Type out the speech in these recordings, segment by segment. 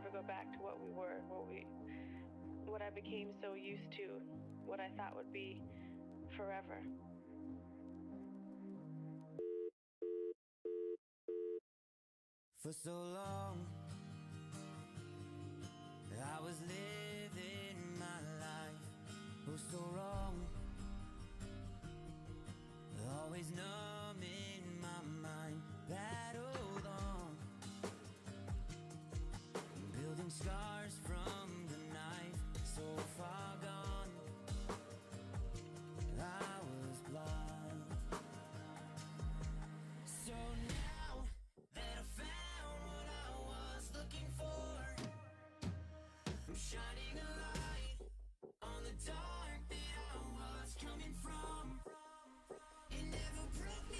never go back to what we were, what I became so used to, what I thought would be forever. For so long, I was living my life, oh so wrong, always numb in my mind, battled on, building scars from the knife, so far gone, I was blind. So now that I found what I was looking for, I'm shining a light on the dark that I was coming from. It never broke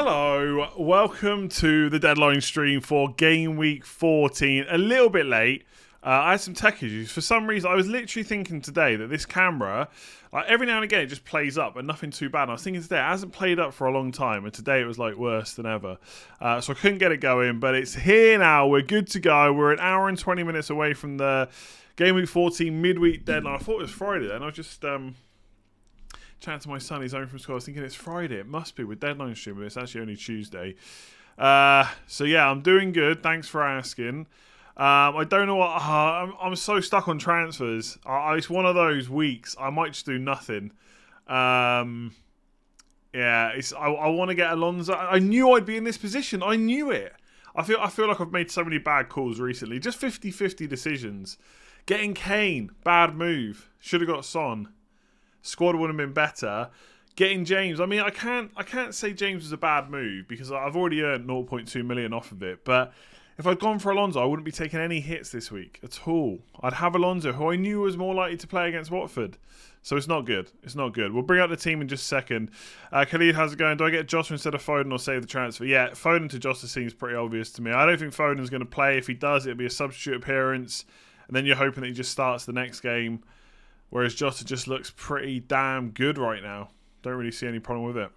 Hello, welcome to the deadline stream for Game Week 14. A little bit late. I had some tech issues. For some reason, I was literally thinking today that this camera, every now and again, it just plays up, but nothing too bad. And I was thinking today, it hasn't played up for a long time, and today it was like worse than ever. So I couldn't get it going, but it's here now. We're good to go. We're an hour and 20 minutes away from the Game Week 14 midweek deadline. I thought it was Friday then. I was just chatting to my son. He's home from school. I was thinking it's Friday. It must be with deadline stream, but it's actually only Tuesday. So yeah, I'm doing good. Thanks for asking. I don't know what. I'm so stuck on transfers. It's one of those weeks. I might just do nothing. Yeah, I want to get Alonso. I knew I'd be in this position. I knew it. I feel like I've made so many bad calls recently. Just 50-50 decisions. Getting Kane, bad move. Should have got Son. Squad would have been better. Getting James. I mean, I can't say James was a bad move because I've already earned 0.2 million off of it. But if I'd gone for Alonso, I wouldn't be taking any hits this week at all. I'd have Alonso, who I knew was more likely to play against Watford. So it's not good. It's not good. We'll bring out the team in just a second. Khalid, how's it going? Do I get Jota instead of Foden or save the transfer? Yeah, Foden to Jota seems pretty obvious to me. I don't think Foden's going to play. If he does, it'll be a substitute appearance. And then you're hoping that he just starts the next game. Whereas Jota just looks pretty damn good right now. Don't really see any problem with it.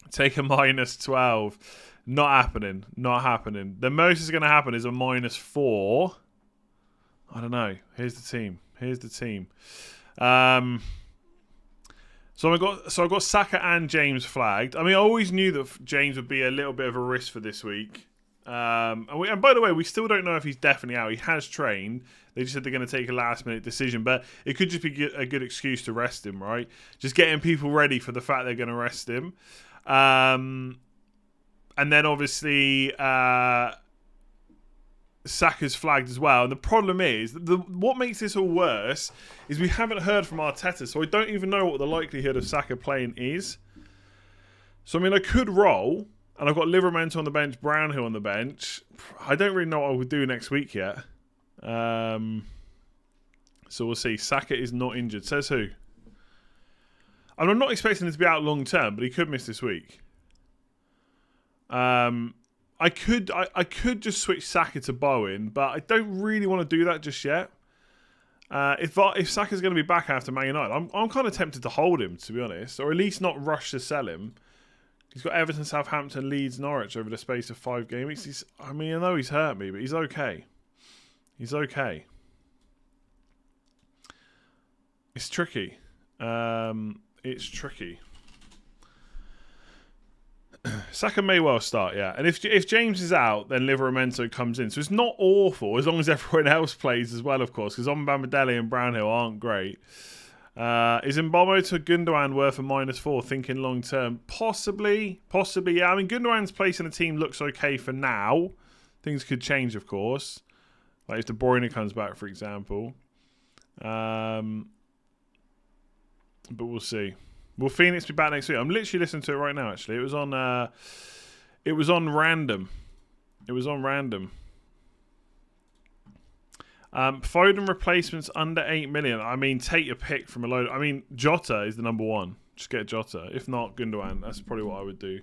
Take a -12. Not happening. Not happening. The most is going to happen is a -4. I don't know. Here's the team. Here's the team. So I've got Saka and James flagged. I mean, I always knew that James would be a little bit of a risk for this week. And by the way, we still don't know if he's definitely out. He has trained. They just said they're going to take a last-minute decision, but it could just be a good excuse to rest him, right? Just getting people ready for the fact they're going to rest him. And then obviously Saka's flagged as well. And the problem is, what makes this all worse is we haven't heard from Arteta, so I don't even know what the likelihood of Saka playing is. So, I mean, I could roll, and I've got Livramento on the bench, Brownhill on the bench. I don't really know what I would do next week yet. So we'll see. Saka is not injured. Says who? And I'm not expecting him to be out long term, but he could miss this week. I could just switch Saka to Bowen, but I don't really want to do that just yet. If Saka's going to be back after Man United, I'm kind of tempted to hold him, to be honest, or at least not rush to sell him. He's got Everton, Southampton, Leeds, Norwich over the space of 5 game weeks. I know he's hurt me, but he's okay. He's okay. It's tricky. It's tricky. Saka may well start, yeah. And if James is out, then Livramento comes in. So it's not awful, as long as everyone else plays as well, of course, because Mbamidele and Brownhill aren't great. Is Mbamo to Gundogan worth a -4, thinking long term? Possibly, yeah. I mean, Gundogan's place in the team looks okay for now. Things could change, of course. Like if De Bruyne comes back, for example. But we'll see. Will Phoenix be back next week? I'm literally listening to it right now, actually. It was on random. It was on random. Foden replacements under 8 million. I mean, take your pick from a load. I mean, Jota is the number one. Just get Jota. If not, Gundogan. That's probably what I would do.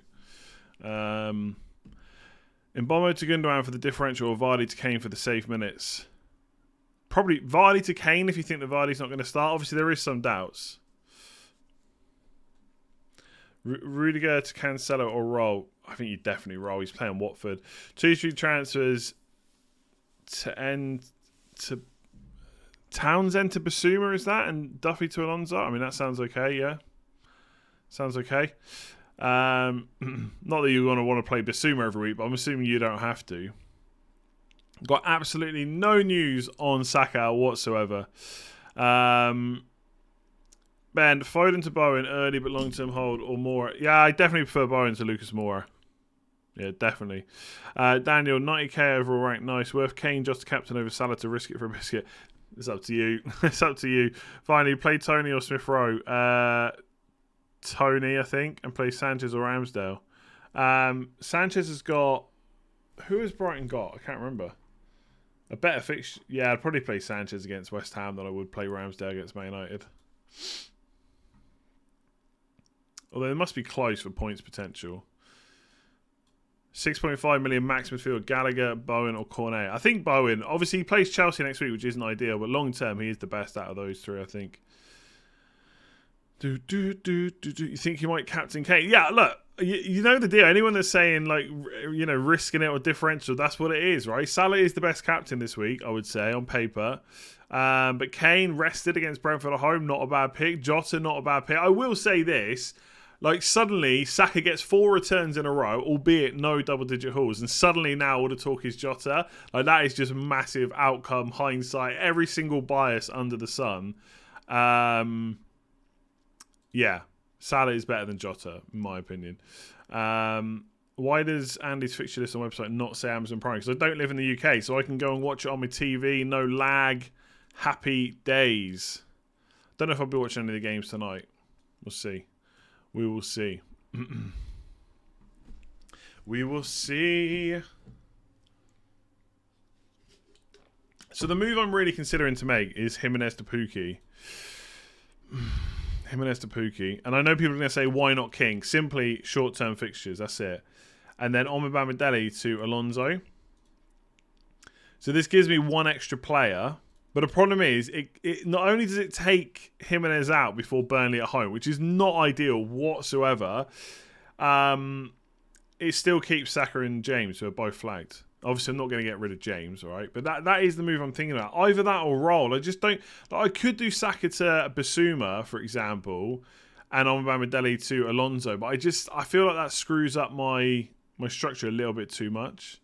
Mbamo to Gundogan for the differential, or Vardy to Kane for the safe minutes. Probably Vardy to Kane if you think that Vardy's not going to start. Obviously, there is some doubts. Rudiger to Cancelo or roll. I think you definitely roll. He's playing Watford. 2-3 transfers to end to Townsend to Basuma, is that? And Duffy to Alonso? I mean, that sounds okay, yeah. Sounds okay. Not that you're going to want to play Basuma every week, but I'm assuming you don't have to. Got absolutely no news on Saka whatsoever. Ben, Foden to Bowen, early but long-term hold or more. Yeah, I definitely prefer Bowen to Lucas Moura. Yeah, definitely. Daniel, 90k overall rank, nice. Worth Kane, just captain over Salah to risk it for a biscuit. It's up to you. It's up to you. Finally, play Tony or Smith Rowe. Tony, I think, and play Sanchez or Ramsdale. Sanchez has got... Who has Brighton got? I can't remember. A better fixture. Yeah, I'd probably play Sanchez against West Ham than I would play Ramsdale against Man United. Although it must be close for points potential. 6.5 million max midfield, Gallagher, Bowen or Cornet. I think Bowen. Obviously, he plays Chelsea next week, which isn't ideal, but long term, he is the best out of those three, I think. You think he might captain Kane? Yeah, look, you know the deal. Anyone that's saying, like, you know, risking it or differential, that's what it is, right? Salah is the best captain this week, I would say, on paper. But Kane rested against Brentford at home, not a bad pick. Jota, not a bad pick. I will say this. Like, suddenly, Saka gets 4 returns in a row, albeit no double-digit hauls. And suddenly now all the talk is Jota. Like, that is just massive outcome, hindsight, every single bias under the sun. Yeah, Salah is better than Jota, in my opinion. Why does Andy's fixture list on website not say Amazon Prime? Because I don't live in the UK, so I can go and watch it on my TV. No lag. Happy days. Don't know if I'll be watching any of the games tonight. We'll see. We will see. We will see. So the move I'm really considering to make is Jimenez to Pukki. Jimenez to Pukki. And I know people are going to say, why not King? Simply short-term fixtures. That's it. And then Omobamidele to Alonso. So this gives me one extra player. But the problem is, it not only does it take Jimenez out before Burnley at home, which is not ideal whatsoever, it still keeps Saka and James, who are both flagged. Obviously, I'm not going to get rid of James, all right? But that is the move I'm thinking about. Either that or roll. I just don't... Like, I could do Saka to Basuma, for example, and Omobamidele to Alonso, but I feel like that screws up my structure a little bit too much.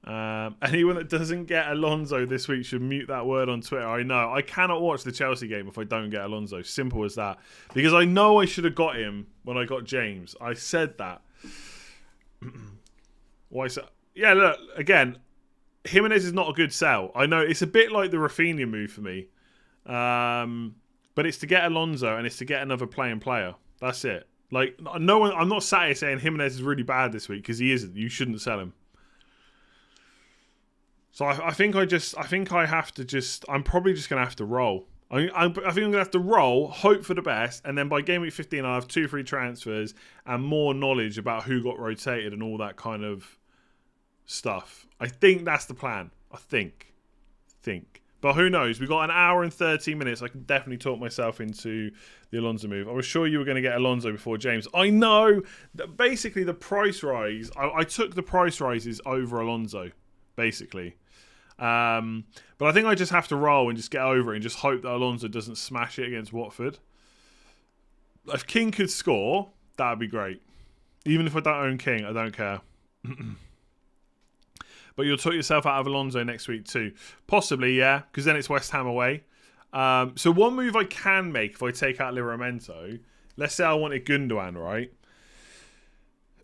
Anyone that doesn't get Alonso this week should mute that word on Twitter. I know. I cannot watch the Chelsea game if I don't get Alonso. Simple as that. Because I know I should have got him when I got James. I said that. Why so? Yeah, look, again, Jimenez is not a good sell. I know it's a bit like the Rafinha move for me. But it's to get Alonso and it's to get another playing player. That's it. Like, no one, I'm not sat here saying Jimenez is really bad this week because he isn't. You shouldn't sell him. So I think I have to just... I'm probably just going to have to roll. I think I'm going to have to roll, hope for the best, and then by game week 15 I'll have 2 free transfers and more knowledge about who got rotated and all that kind of stuff. I think that's the plan. I think. But who knows? We've got an hour and 13 minutes. I can definitely talk myself into the Alonso move. I was sure you were going to get Alonso before James. I know that basically the price rise... I took the price rises over Alonso, basically. But I think I just have to roll and just get over it and just hope that Alonso doesn't smash it against Watford. If King could score, that would be great. Even if I don't own King, I don't care. But you'll talk yourself out of Alonso next week too. Possibly, yeah, because then it's West Ham away. So one move I can make if I take out Livramento, let's say I wanted Gundogan, right?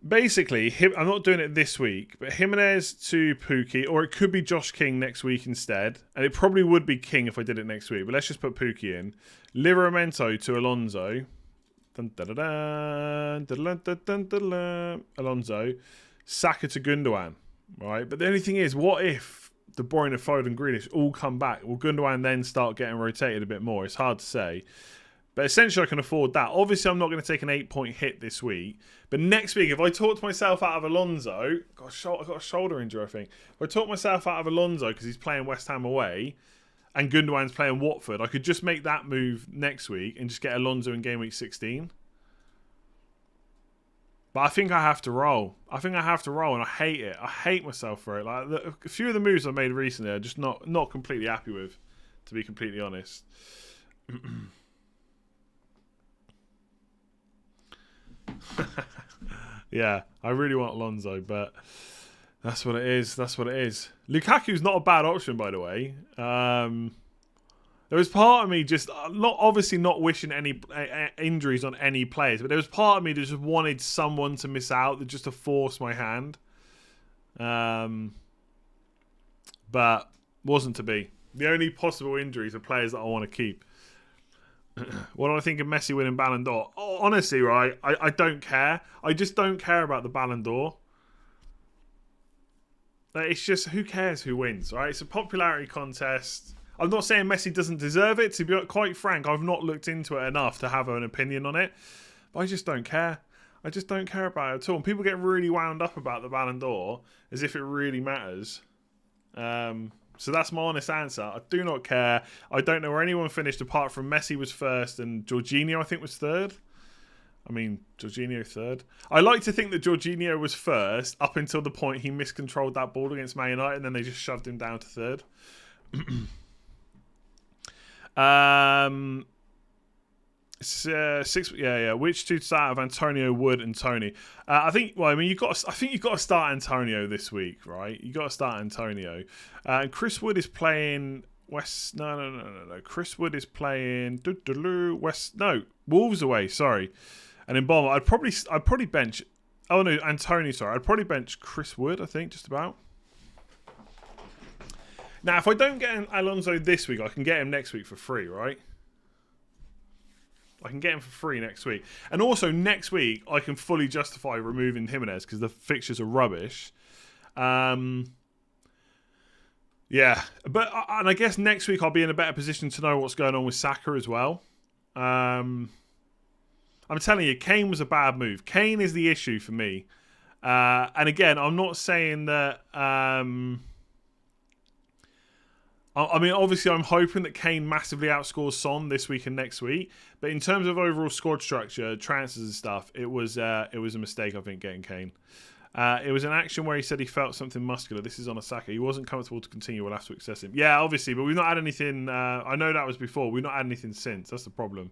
Basically, I'm not doing it this week, but Jimenez to Pukki, or it could be Josh King next week instead. And it probably would be King if I did it next week, but let's just put Pukki in. Livramento to Alonso. Alonso. Saka to Gundogan. Right? But the only thing is, what if De Bruyne, Foden, and Grealish all come back? Will Gundogan then start getting rotated a bit more? It's hard to say. But essentially, I can afford that. Obviously, I'm not going to take an 8-point hit this week. But next week, if I talked myself out of Alonso... I've got a shoulder injury, I think. If I talk myself out of Alonso because he's playing West Ham away and Gundogan's playing Watford, I could just make that move next week and just get Alonso in game week 16. But I think I have to roll. And I hate it. I hate myself for it. Like a few of the moves I've made recently, I'm just not completely happy with, to be completely honest. Yeah, I really want Alonso, but that's what it is. Lukaku's not a bad option, by the way. There was part of me just obviously not wishing any injuries on any players, but there was part of me that just wanted someone to miss out, just to force my hand. But wasn't to be. The only possible injuries are players that I want to keep. What do I think of Messi winning Ballon d'Or? Oh, honestly, right, I don't care. I just don't care about the Ballon d'Or. It's just, who cares who wins, right? It's a popularity contest. I'm not saying Messi doesn't deserve it. To be quite frank, I've not looked into it enough to have an opinion on it. But I just don't care. I just don't care about it at all. And people get really wound up about the Ballon d'Or as if it really matters. So that's my honest answer. I do not care. I don't know where anyone finished apart from Messi was first and Jorginho, I think, was third. I mean, Jorginho third. I like to think that Jorginho was first up until the point he miscontrolled that ball against Man United, and then they just shoved him down to third. Which two to start of Antonio, Wood, and Tony? I think you've got to start Antonio this week, right? You got to start Antonio. And Chris Wood is playing West. No. Chris Wood is playing Wolves away. Sorry. And in Bomber, I'd probably bench. Oh no, Antonio. Sorry, I'd probably bench Chris Wood. I think just about. Now, if I don't get Alonso this week, I can get him next week for free, right? I can get him for free next week. And also, next week, I can fully justify removing Jimenez because the fixtures are rubbish. And I guess next week I'll be in a better position to know what's going on with Saka as well. I'm telling you, Kane was a bad move. Kane is the issue for me. And again, I'm not saying that... obviously, I'm hoping that Kane massively outscores Son this week and next week. But in terms of overall squad structure, transfers and stuff, it was a mistake, I think, getting Kane. It was an action where he said he felt something muscular. This is on Osaka. He wasn't comfortable to continue. We'll have to access him. Yeah, obviously, but we've not had anything. I know that was before. We've not had anything since. That's the problem.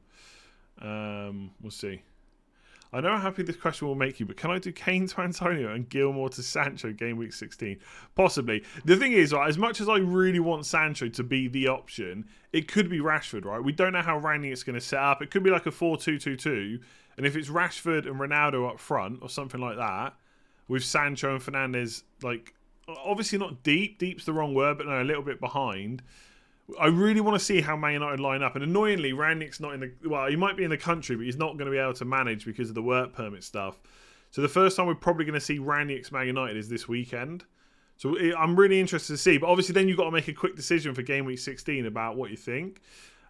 We'll see. I know how happy this question will make you, but can I do Kane to Antonio and Gilmore to Sancho game week 16? Possibly. The thing is, right, as much as I really want Sancho to be the option, it could be Rashford, right? We don't know how Rangnick's going to set up. It could be like a 4-2-2-2, and if it's Rashford and Ronaldo up front or something like that, with Sancho and Fernandes, like, obviously not deep. Deep's the wrong word, but no, a little bit behind. I really want to see how Man United line up. And annoyingly, Rangnick's not in the... Well, he might be in the country, but he's not going to be able to manage because of the work permit stuff. So the first time we're probably going to see Rangnick's Man United is this weekend. So I'm really interested to see. But obviously then you've got to make a quick decision for game week 16 about what you think.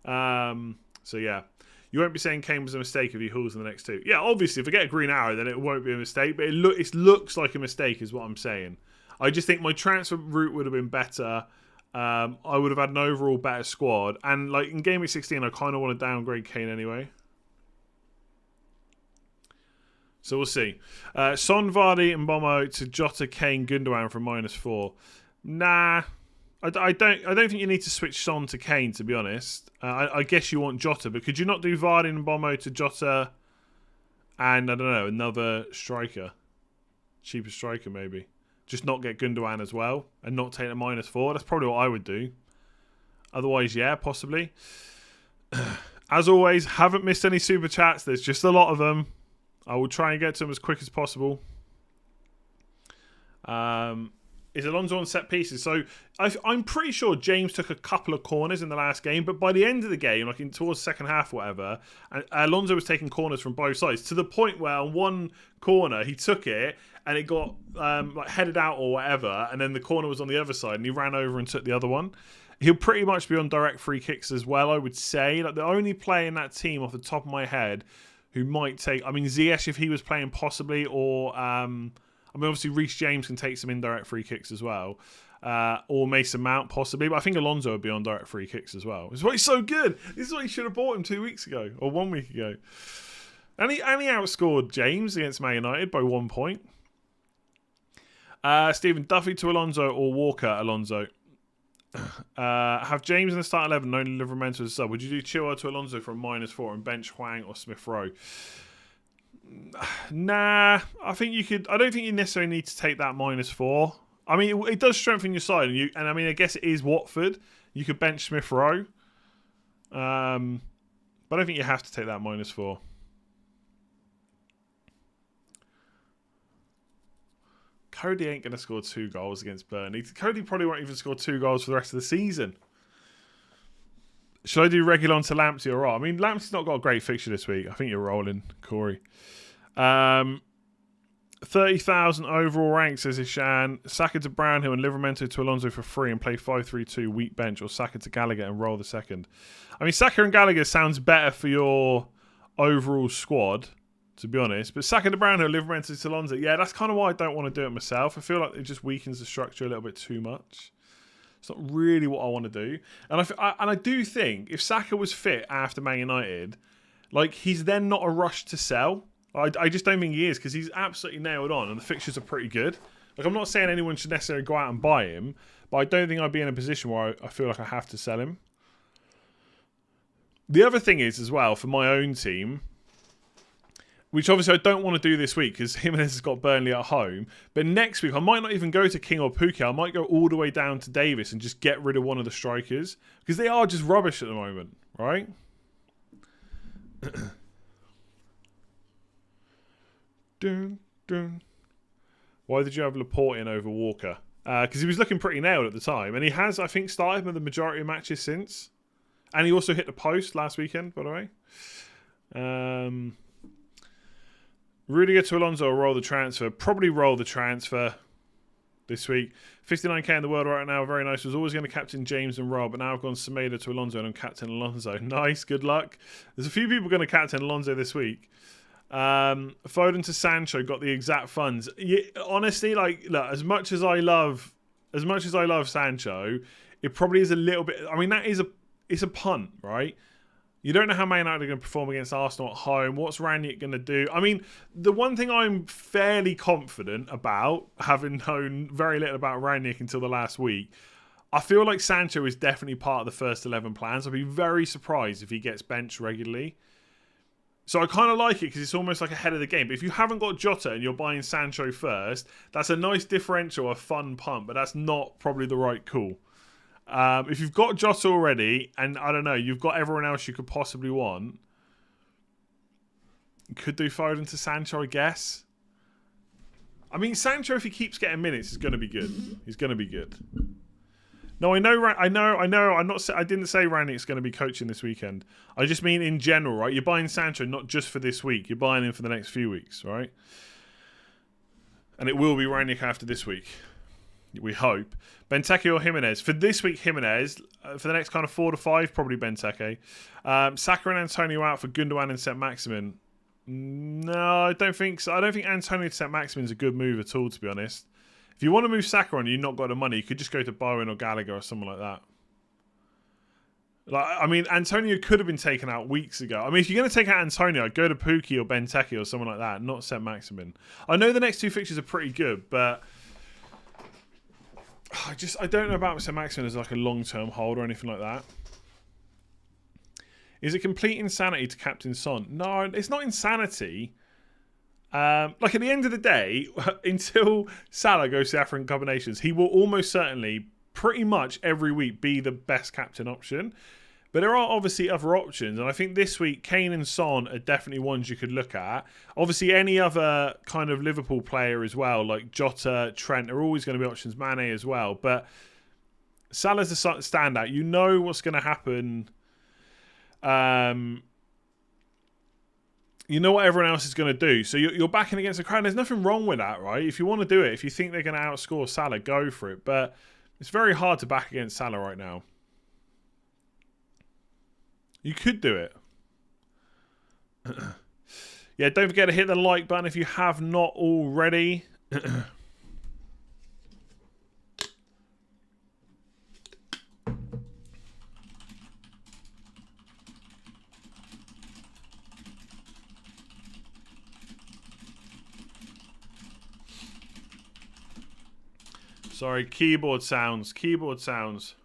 So yeah. You won't be saying Kane was a mistake if he hauls in the next two. Yeah, obviously, if I get a green arrow, then it won't be a mistake. But it looks like a mistake is what I'm saying. I just think my transfer route would have been better. I would have had an overall better squad. And like in game week 16, I kind of want to downgrade Kane anyway. So we'll see. Son, Vardy, and Bomo to Jota, Kane, Gundogan from -4. Nah. I don't think you need to switch Son to Kane, to be honest. I guess you want Jota, but could you not do Vardy and Bomo to Jota and, I don't know, another striker? Cheaper striker, maybe. Just not get Gundogan as well and not take a -4. That's probably what I would do. Otherwise, yeah, possibly. As always, haven't missed any super chats. There's just a lot of them. I will try and get to them as quick as possible. Is Alonso on set pieces? So I'm pretty sure James took a couple of corners in the last game, but by the end of the game, like towards the second half or whatever, Alonso was taking corners from both sides to the point where on one corner he took it and it got like headed out or whatever, and then the corner was on the other side and he ran over and took the other one. He'll pretty much be on direct free kicks as well, I would say. Like the only player in that team off the top of my head who might take, I mean, Ziyech if he was playing possibly, or obviously Reece James can take some indirect free kicks as well, or Mason Mount possibly, but I think Alonso would be on direct free kicks as well. This is why he's so good. This is why you should have bought him 2 weeks ago or 1 week ago. And he outscored James against Man United by 1 point. Stephen, Duffy to Alonso or Walker Alonso? Have James in the start 11, no Livermore as a sub. Would you do Chilwell to Alonso from -4 and bench Hwang or Smith Rowe? Nah, I think you could. I don't think you necessarily need to take that -4. I mean, it does strengthen your side, and I mean, I guess it is Watford. You could bench Smith Rowe, but I don't think you have to take that -4. Cody ain't going to score 2 goals against Burnley. Cody probably won't even score 2 goals for the rest of the season. Should I do Reguilon to Lamptey or what? I mean, Lamptey's not got a great fixture this week. I think you're rolling, Corey. 30,000 overall rank, says Ishan. Saka to Brownhill and Livramento to Alonso for free and play 5-3-2 weak bench, or Saka to Gallagher and roll the second. I mean, Saka and Gallagher sounds better for your overall squad, to be honest. But Saka, De Bruyne, Livramento, Alonso, yeah, that's kind of why I don't want to do it myself. I feel like it just weakens the structure a little bit too much. It's not really what I want to do. And I do think if Saka was fit after Man United, like, he's then not a rush to sell. I just don't think he is, because he's absolutely nailed on and the fixtures are pretty good. Like, I'm not saying anyone should necessarily go out and buy him, but I don't think I'd be in a position where I feel like I have to sell him. The other thing is, as well, for my own team, which obviously I don't want to do this week because Jimenez has got Burnley at home, but next week I might not even go to King or Pukki. I might go all the way down to Davis and just get rid of one of the strikers, because they are just rubbish at the moment, right? Dun, dun. Why did you have Laporte in over Walker? Because he was looking pretty nailed at the time. And he has, I think, started with the majority of matches since. And he also hit the post last weekend, by the way. Rudiger to Alonso or roll the transfer? Probably roll the transfer this week. 59k in the world right now. Very nice. Was always going to captain James and Rob, but now I've gone Semedo to Alonso and I'm captain Alonso. Nice. Good luck. There's a few people going to captain Alonso this week. Foden to Sancho, got the exact funds. Yeah, honestly, like, look, as much as I love Sancho, it probably is a little bit. I mean, it's a punt, right? You don't know how Man United are going to perform against Arsenal at home. What's Ranić going to do? I mean, the one thing I'm fairly confident about, having known very little about Ranić until the last week, I feel like Sancho is definitely part of the first 11 plans. I'd be very surprised if he gets benched regularly. So I kind of like it because it's almost like ahead of the game. But if you haven't got Jota and you're buying Sancho first, that's a nice differential, a fun punt, but that's not probably the right call. If you've got Jota already, and I don't know, you've got everyone else you could possibly want, you could do Foden to Sancho, I guess. I mean, Sancho, if he keeps getting minutes, is going to be good. He's going to be good. No, I know. I didn't say Ranić's going to be coaching this weekend. I just mean in general, right? You're buying Sancho not just for this week. You're buying him for the next few weeks, right? And it will be Ranić after this week. We hope. Benteke or Jimenez. For this week, Jimenez. For the next kind of 4 to 5, probably Benteke. Saka and Antonio out for Gundogan and Saint-Maximin. No, I don't think so. I don't think Antonio to Saint-Maximin is a good move at all, to be honest. If you want to move Saka on and you've not got the money, you could just go to Bowen or Gallagher or someone like that. Like, I mean, Antonio could have been taken out weeks ago. I mean, if you're going to take out Antonio, go to Pukki or Benteke or someone like that, not Saint-Maximin. I know the next two fixtures are pretty good, but I don't know about Saint-Maximin as like a long-term hold or anything like that. Is it complete insanity to captain Son? No, it's not insanity. Like, at the end of the day, until Salah goes to African combinations, he will almost certainly, pretty much every week, be the best captain option. But there are obviously other options, and I think this week Kane and Son are definitely ones you could look at. Obviously, any other kind of Liverpool player as well, like Jota, Trent, are always going to be options. Mane as well, but Salah's the standout. You know what's going to happen. You know what everyone else is going to do. So you're backing against the crowd. There's nothing wrong with that, right? If you want to do it, if you think they're going to outscore Salah, go for it. But it's very hard to back against Salah right now. You could do it. Yeah, don't forget to hit the like button if you have not already. Sorry, keyboard sounds. Keyboard sounds.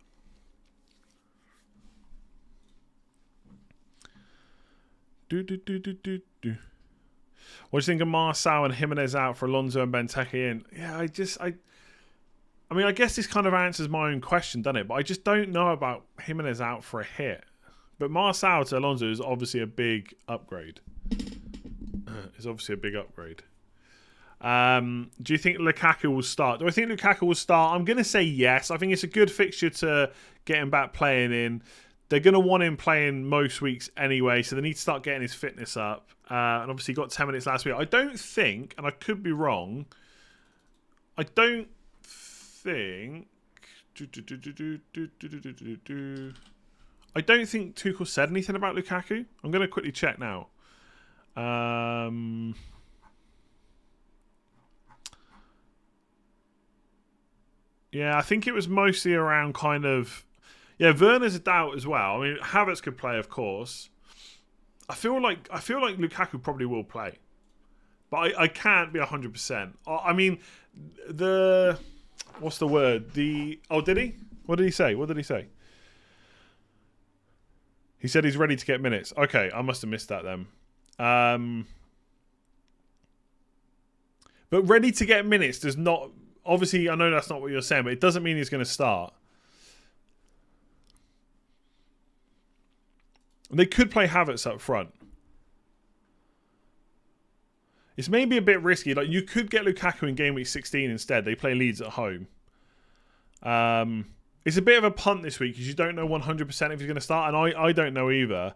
What do you think of Marçal and Jimenez out for Alonso and Benteke in? Yeah, I mean, I guess this kind of answers my own question, doesn't it? But I just don't know about Jimenez out for a hit. But Marçal to Alonso is obviously a big upgrade. It's obviously a big upgrade. Do you think Lukaku will start? Do I think Lukaku will start? I'm going to say yes. I think it's a good fixture to get him back playing in. They're going to want him playing most weeks anyway, so they need to start getting his fitness up. And obviously he got 10 minutes last week. I don't think, and I could be wrong, I don't think Tuchel said anything about Lukaku. I'm going to quickly check now. Yeah, I think it was mostly around kind of... Yeah, Werner's a doubt as well. I mean, Havertz could play, of course. I feel like Lukaku probably will play. But I can't be 100%. I mean, what's the word? Oh, did he? What did he say? What did he say? He said he's ready to get minutes. Okay, I must have missed that then. But ready to get minutes does not... Obviously, I know that's not what you're saying, but it doesn't mean he's going to start. They could play Havertz up front. It's maybe a bit risky. Like, you could get Lukaku in game week 16 instead. They play Leeds at home. It's a bit of a punt this week because you don't know 100% if he's going to start, and I don't know either.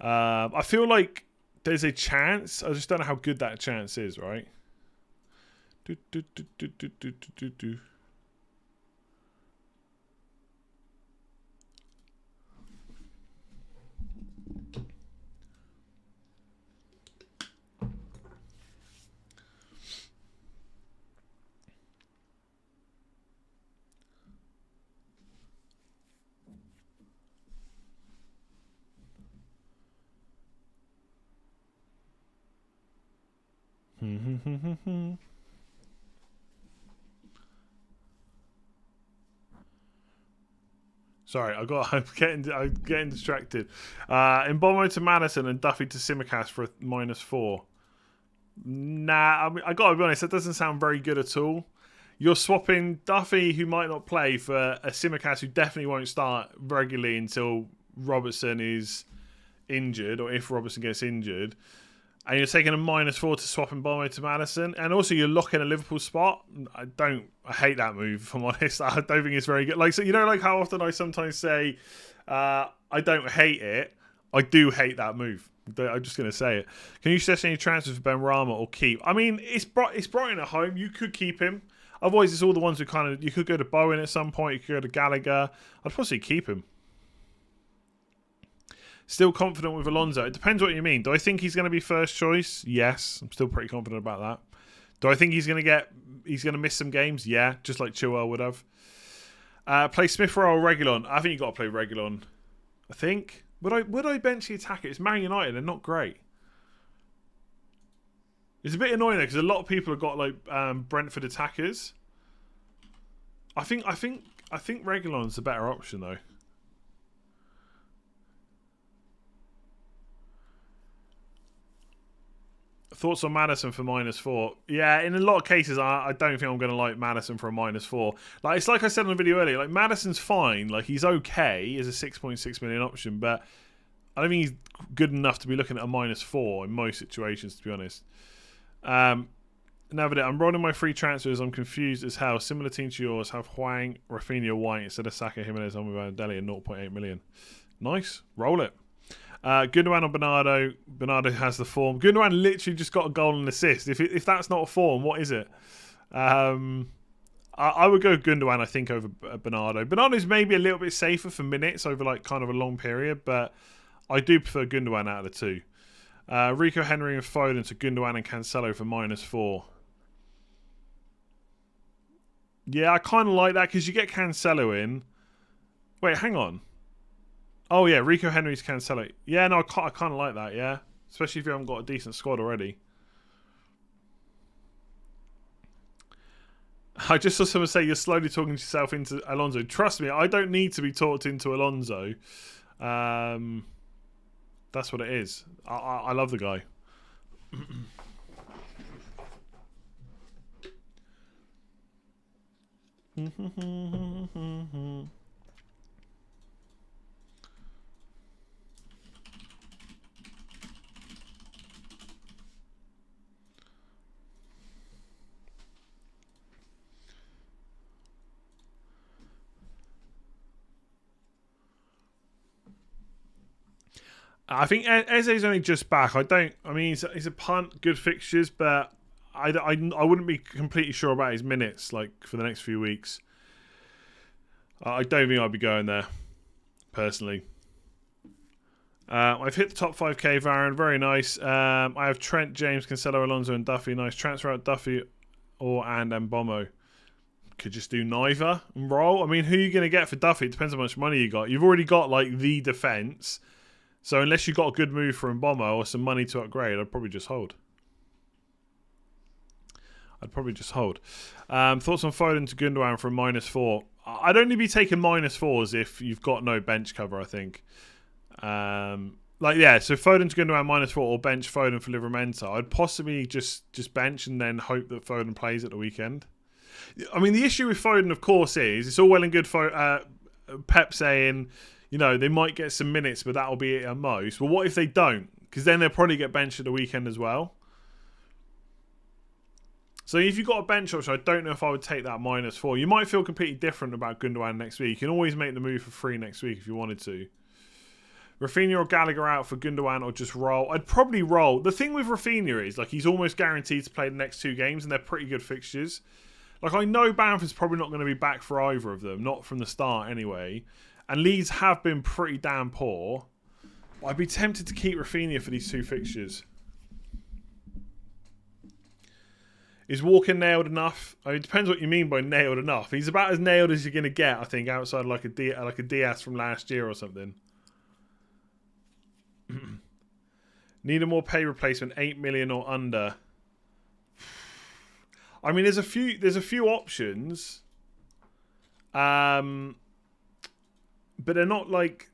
I feel like there's a chance. I just don't know how good that chance is, right? Sorry, I'm getting distracted. Mbombo to Madison and Duffy to Simicast for a -4. Nah, I mean, I gotta be honest, that doesn't sound very good at all. You're swapping Duffy, who might not play, for a Simicast who definitely won't start regularly until Robertson is injured, or if Robertson gets injured. And you're taking a -4 to swap Mbombo to Madison. And also you're locking a Liverpool spot. I hate that move, if I'm honest. I don't think it's very good. Like, so you know, like how often I sometimes say, I don't hate it. I do hate that move. I'm just going to say it. Can you suggest any transfers for Ben Rama or keep? I mean, it's Brighton at home. You could keep him. Otherwise, it's all the ones who kind of... You could go to Bowen at some point. You could go to Gallagher. I'd possibly keep him. Still confident with Alonso. It depends what you mean. Do I think he's going to be first choice? Yes. I'm still pretty confident about that. Do I think he's going to miss some games? Yeah, just like Chilwell would have. Play Smith Rowe or Reguilon? I think you've got to play Reguilon. I think. Would I bench the attacker? It's Man United. They're not great. It's a bit annoying though, because a lot of people have got like Brentford attackers. I think Reguilon's the better option though. Thoughts on Madison for -4? Yeah, in a lot of cases, I don't think I'm going to like Madison for a -4. Like, it's like I said in the video earlier, like, Madison's fine. Like, he's okay as a 6.6 million option, but I don't think he's good enough to be looking at a -4 in most situations, to be honest. Navigate. I'm rolling my free transfers. I'm confused as hell. Similar team to yours. Have Hwang, Rafinha, White instead of Saka, Jimenez, Almiron, Dele at 0.8 million. Nice. Roll it. Gundogan or Bernardo? Bernardo has the form. Gundogan literally just got a goal and assist. If that's not a form, what is it? I would go Gundogan, I think, over Bernardo. Bernardo's maybe a little bit safer for minutes over like kind of a long period, but I do prefer Gundogan out of the two. Rico, Henry and Foden to Gundogan and Cancelo for -4. Yeah, I kind of like that because you get Cancelo in. Wait, hang on. Oh, yeah, Rico Henry's Cancelo. Yeah, no, I kind of like that, yeah. Especially if you haven't got a decent squad already. I just saw someone say you're slowly talking yourself into Alonso. Trust me, I don't need to be talked into Alonso. That's what it is. I love the guy. I think Eze's only just back. I mean, he's a punt, good fixtures, but I wouldn't be completely sure about his minutes like for the next few weeks. I don't think I'd be going there, personally. I've hit the top 5k, Davern. Very nice. I have Trent, James, Cancelo, Alonso, and Duffy. Nice. Transfer out Duffy and Mbomo. Could just do neither and roll. I mean, who are you going to get for Duffy? It depends how much money you got. You've already got, like, the defence. So unless you got a good move for Mbomo or some money to upgrade, I'd probably just hold. Thoughts on Foden to Gundogan for a -4. I'd only be taking -4s if you've got no bench cover, I think. So Foden to Gundogan -4 or bench Foden for Livramento. I'd possibly just bench and then hope that Foden plays at the weekend. I mean, the issue with Foden, of course, is it's all well and good for Pep saying, you know, they might get some minutes, but that'll be it at most. Well, what if they don't? Because then they'll probably get benched at the weekend as well. So if you've got a bench option, I don't know if I would take that -4. You might feel completely different about Gundogan next week. You can always make the move for free next week if you wanted to. Rafinha or Gallagher out for Gundogan or just roll? I'd probably roll. The thing with Rafinha is, like, he's almost guaranteed to play the next 2 games, and they're pretty good fixtures. Like, I know Bamford's probably not going to be back for either of them, not from the start anyway. And Leeds have been pretty damn poor. But I'd be tempted to keep Rafinha for these 2 fixtures. Is Walker nailed enough? I mean, it depends what you mean by nailed enough. He's about as nailed as you're going to get, I think, outside like a Diaz from last year or something. Need a more pay replacement, 8 million or under. I mean, there's a few options, but they're not like.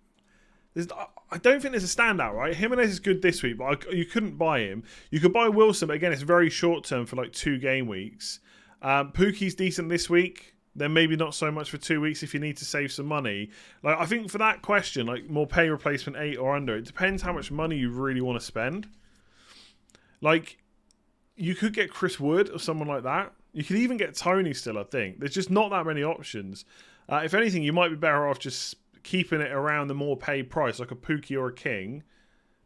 I don't think there's a standout, right? Jimenez is good this week, but you couldn't buy him. You could buy Wilson, but again, it's very short term for like 2 game weeks. Pookie's decent this week. Then maybe not so much for 2 weeks if you need to save some money. Like, I think for that question, like more pay replacement 8 or under, it depends how much money you really want to spend. Like, you could get Chris Wood or someone like that. You could even get Tony still, I think. There's just not that many options. If anything, you might be better off just keeping it around the more paid price, like a Pookie or a King.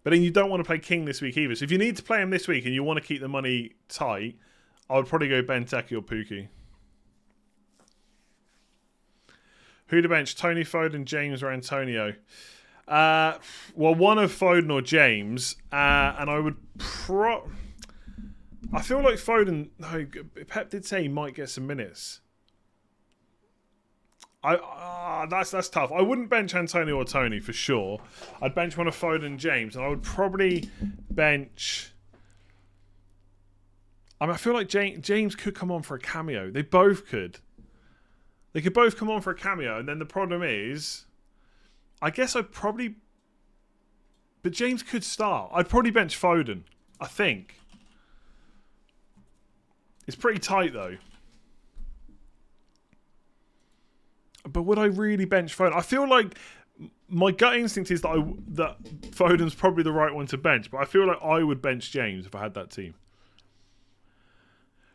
But then you don't want to play King this week either. So if you need to play him this week and you want to keep the money tight, I would probably go Benteke or Pookie. Who to bench? Tony, Foden, James, or Antonio? Well, one of Foden or James, and I would I feel like Foden. No, Pep did say he might get some minutes. That's tough. I wouldn't bench Antonio or Tony for sure. I'd bench one of Foden and James, and I would probably bench. I mean, I feel like James could come on for a cameo. They both could. They could both come on for a cameo, and then the problem is, I guess I'd probably... But James could start. I'd probably bench Foden, I think. It's pretty tight, though. But would I really bench Foden? I feel like my gut instinct is that Foden's probably the right one to bench, but I feel like I would bench James if I had that team.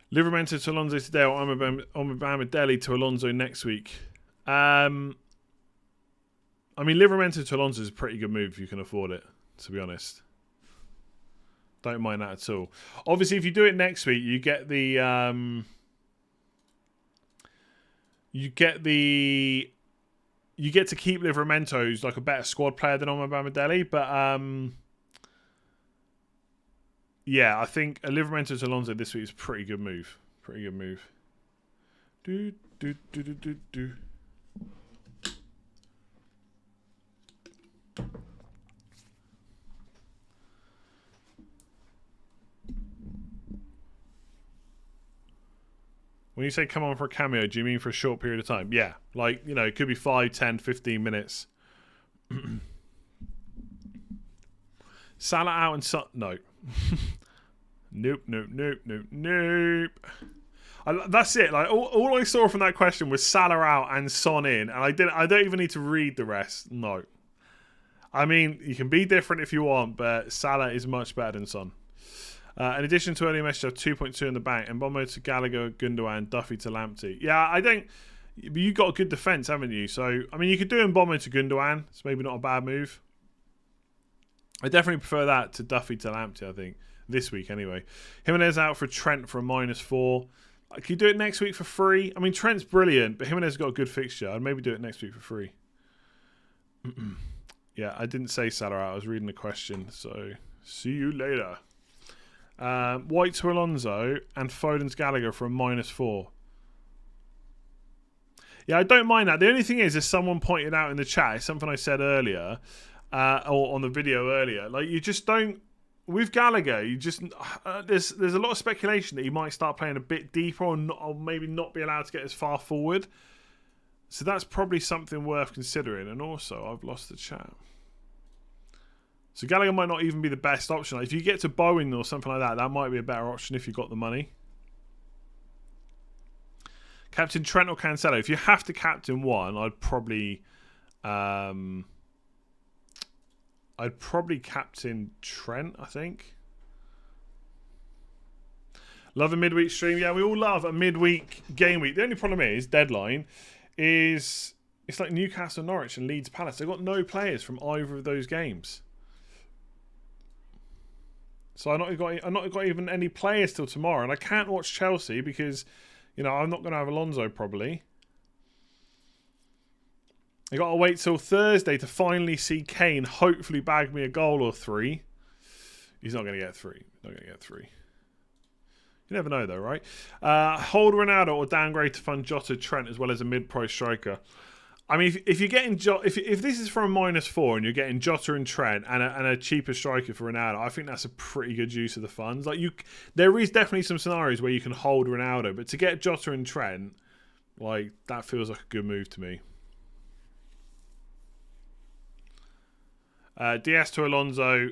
Livramento to Alonso today, or Omobamidele to Alonso next week. I mean, Livramento to Alonso is a pretty good move if you can afford it, to be honest. Don't mind that at all. Obviously, if you do it next week, you get the... You get to keep Livramento, who's like a better squad player than Omobamidele, but... Yeah, I think a Livramento to Alonso this week is a pretty good move. Pretty good move. Do. When you say come on for a cameo, do you mean for a short period of time? Yeah, like, you know, it could be 5, 10, 15 minutes. Salah out and Son... No. Nope. That's it. Like all I saw from that question was Salah out and Son in, and I don't even need to read the rest. No. I mean, you can be different if you want, but Salah is much better than Son. In addition to early message, I have 2.2 in the bank. Mbomo to Gallagher, Gundogan, Duffy to Lamptey. Yeah, I don't... You got a good defence, haven't you? So, I mean, you could do Mbomo to Gundogan. It's maybe not a bad move. I definitely prefer that to Duffy to Lamptey, I think. This week, anyway. Jimenez out for Trent for a -4. Can you do it next week for free? I mean, Trent's brilliant, but Jimenez got a good fixture. I'd maybe do it next week for free. Yeah, I didn't say Salah out. I was reading the question. So, see you later. White to Alonso and Foden's Gallagher for a -4. Yeah, I don't mind that. The only thing is, as someone pointed out in the chat, it's something I said earlier, or on the video earlier. Like, you just don't. With Gallagher, you just there's a lot of speculation that he might start playing a bit deeper, or maybe not be allowed to get as far forward. So that's probably something worth considering. And also, I've lost the chat. So Gallagher might not even be the best option. Like, if you get to Bowen or something like that, that might be a better option if you've got the money. Captain Trent or Cancelo. If you have to captain one, I'd probably captain Trent, I think. Love a midweek stream. Yeah, we all love a midweek game week. The only problem is, deadline, is it's like Newcastle, Norwich and Leeds Palace. They've got no players from either of those games. So I've not got even any players till tomorrow. And I can't watch Chelsea because, you know, I'm not going to have Alonso probably. I got to wait till Thursday to finally see Kane hopefully bag me a goal or 3. He's not going to get 3. Not going to get 3. You never know though, right? Hold Ronaldo or downgrade to fund Jota, Trent as well as a mid-price striker. I mean, if you're getting if this is for a -4 and you're getting Jota and Trent and a cheaper striker for Ronaldo, I think that's a pretty good use of the funds. Like, there is definitely some scenarios where you can hold Ronaldo, but to get Jota and Trent, like, that feels like a good move to me. DS to Alonso.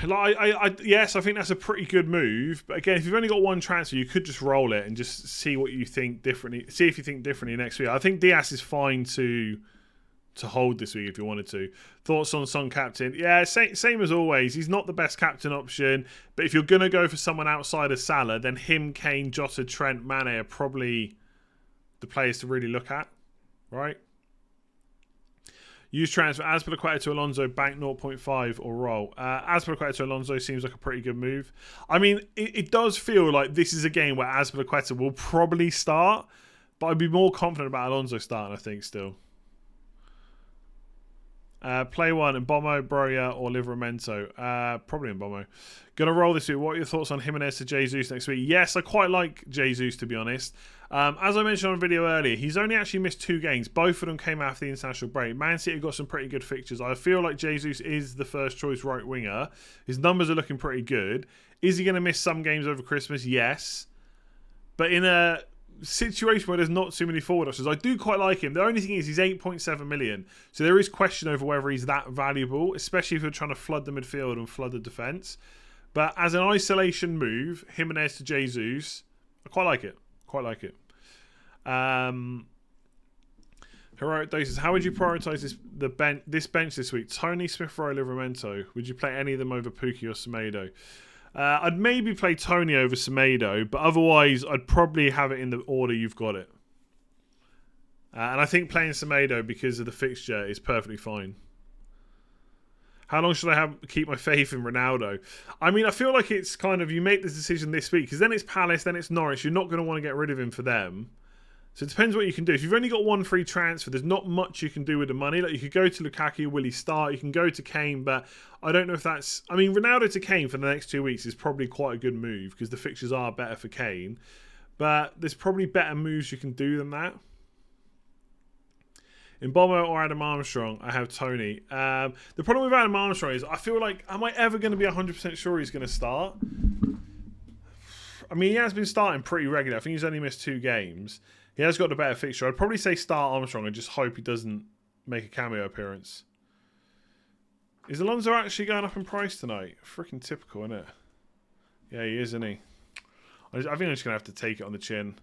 Yes, I think that's a pretty good move. But again, if you've only got one transfer, you could just roll it and just see what you think differently. See if you think differently next week. I think Diaz is fine to hold this week if you wanted to. Thoughts on Son captain? Yeah, same as always. He's not the best captain option. But if you're going to go for someone outside of Salah, then him, Kane, Jota, Trent, Mane are probably the players to really look at. Right? Use transfer Azpilicueta to Alonso, bank 0.5 or roll. Azpilicueta to Alonso seems like a pretty good move. I mean, it does feel like this is a game where Azpilicueta will probably start, but I'd be more confident about Alonso starting, I think, still. Play one, Mbomo, Broya, or Livramento. Probably Mbomo. Gonna roll this week. What are your thoughts on Jimenez to Jesus next week? Yes, I quite like Jesus, to be honest. As I mentioned on a video earlier, he's only actually missed 2 games. Both of them came after the international break. Man City got some pretty good fixtures. I feel like Jesus is the first choice right winger. His numbers are looking pretty good. Is he going to miss some games over Christmas? Yes. But in a situation where there's not too many forward options, I do quite like him. The only thing is he's 8.7 million. So there is question over whether he's that valuable, especially if you're trying to flood the midfield and flood the defence. But as an isolation move, Jimenez to Jesus, I quite like it. Quite like it. Heroic Doses. How would you prioritise this bench this week? Tony, Smith Rowe, Livramento. Would you play any of them over Pukki or Semedo? I'd maybe play Tony over Semedo, but otherwise I'd probably have it in the order you've got it. And I think playing Semedo because of the fixture is perfectly fine. How long should I keep my faith in Ronaldo? I mean, I feel like it's kind of, you make this decision this week because then it's Palace, then it's Norwich. You're not going to want to get rid of him for them. So it depends what you can do. If you've only got one free transfer, there's not much you can do with the money. Like, you could go to Lukaku, will he start? You can go to Kane, but I don't know if that's... I mean, Ronaldo to Kane for the next 2 weeks is probably quite a good move because the fixtures are better for Kane. But there's probably better moves you can do than that. In Bomo or Adam Armstrong, I have Tony. The problem with Adam Armstrong is I feel like, am I ever going to be 100% sure he's going to start? I mean, he has been starting pretty regularly. I think he's only missed 2 games. He has got a better fixture. I'd probably say start Armstrong and just hope he doesn't make a cameo appearance. Is Alonso actually going up in price tonight? Freaking typical, isn't it? Yeah, he is, isn't he? I think I'm just going to have to take it on the chin.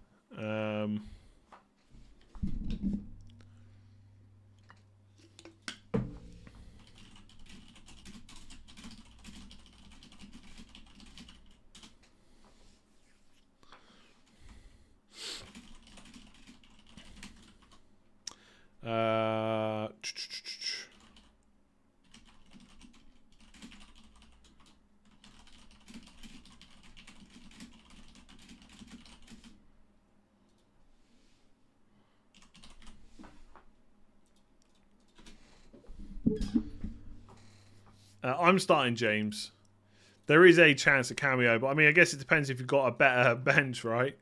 I'm starting James. There is a chance of cameo, but I mean, I guess it depends if you've got a better bench, right?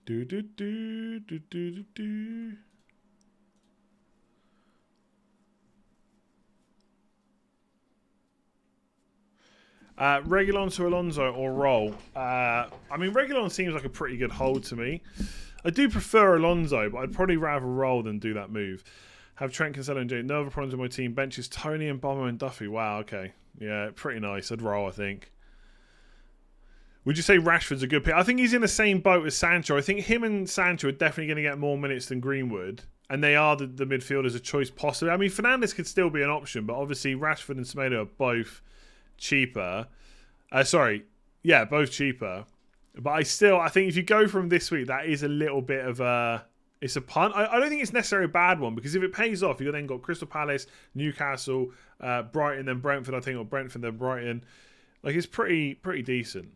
Do do do do do do do. Reguilon to Alonso or roll. I mean, Reguilon seems like a pretty good hold to me. I do prefer Alonso, but I'd probably rather roll than do that move. Have Trent, Cancelo and Jay. No other problems with my team. Benches Tony and Bomber and Duffy. Wow, okay. Yeah, pretty nice. I'd roll, I think. Would you say Rashford's a good pick? I think he's in the same boat as Sancho. I think him and Sancho are definitely going to get more minutes than Greenwood. And they are the midfielders a choice possibly. I mean, Fernandes could still be an option, but obviously Rashford and Semedo are both cheaper. Both cheaper. But I think if you go from this week, that is a little bit of a... It's a punt. I don't think it's necessarily a bad one, because if it pays off, you've then got Crystal Palace, Newcastle, Brighton, then Brentford, I think, or Brentford, then Brighton. Like, it's pretty decent.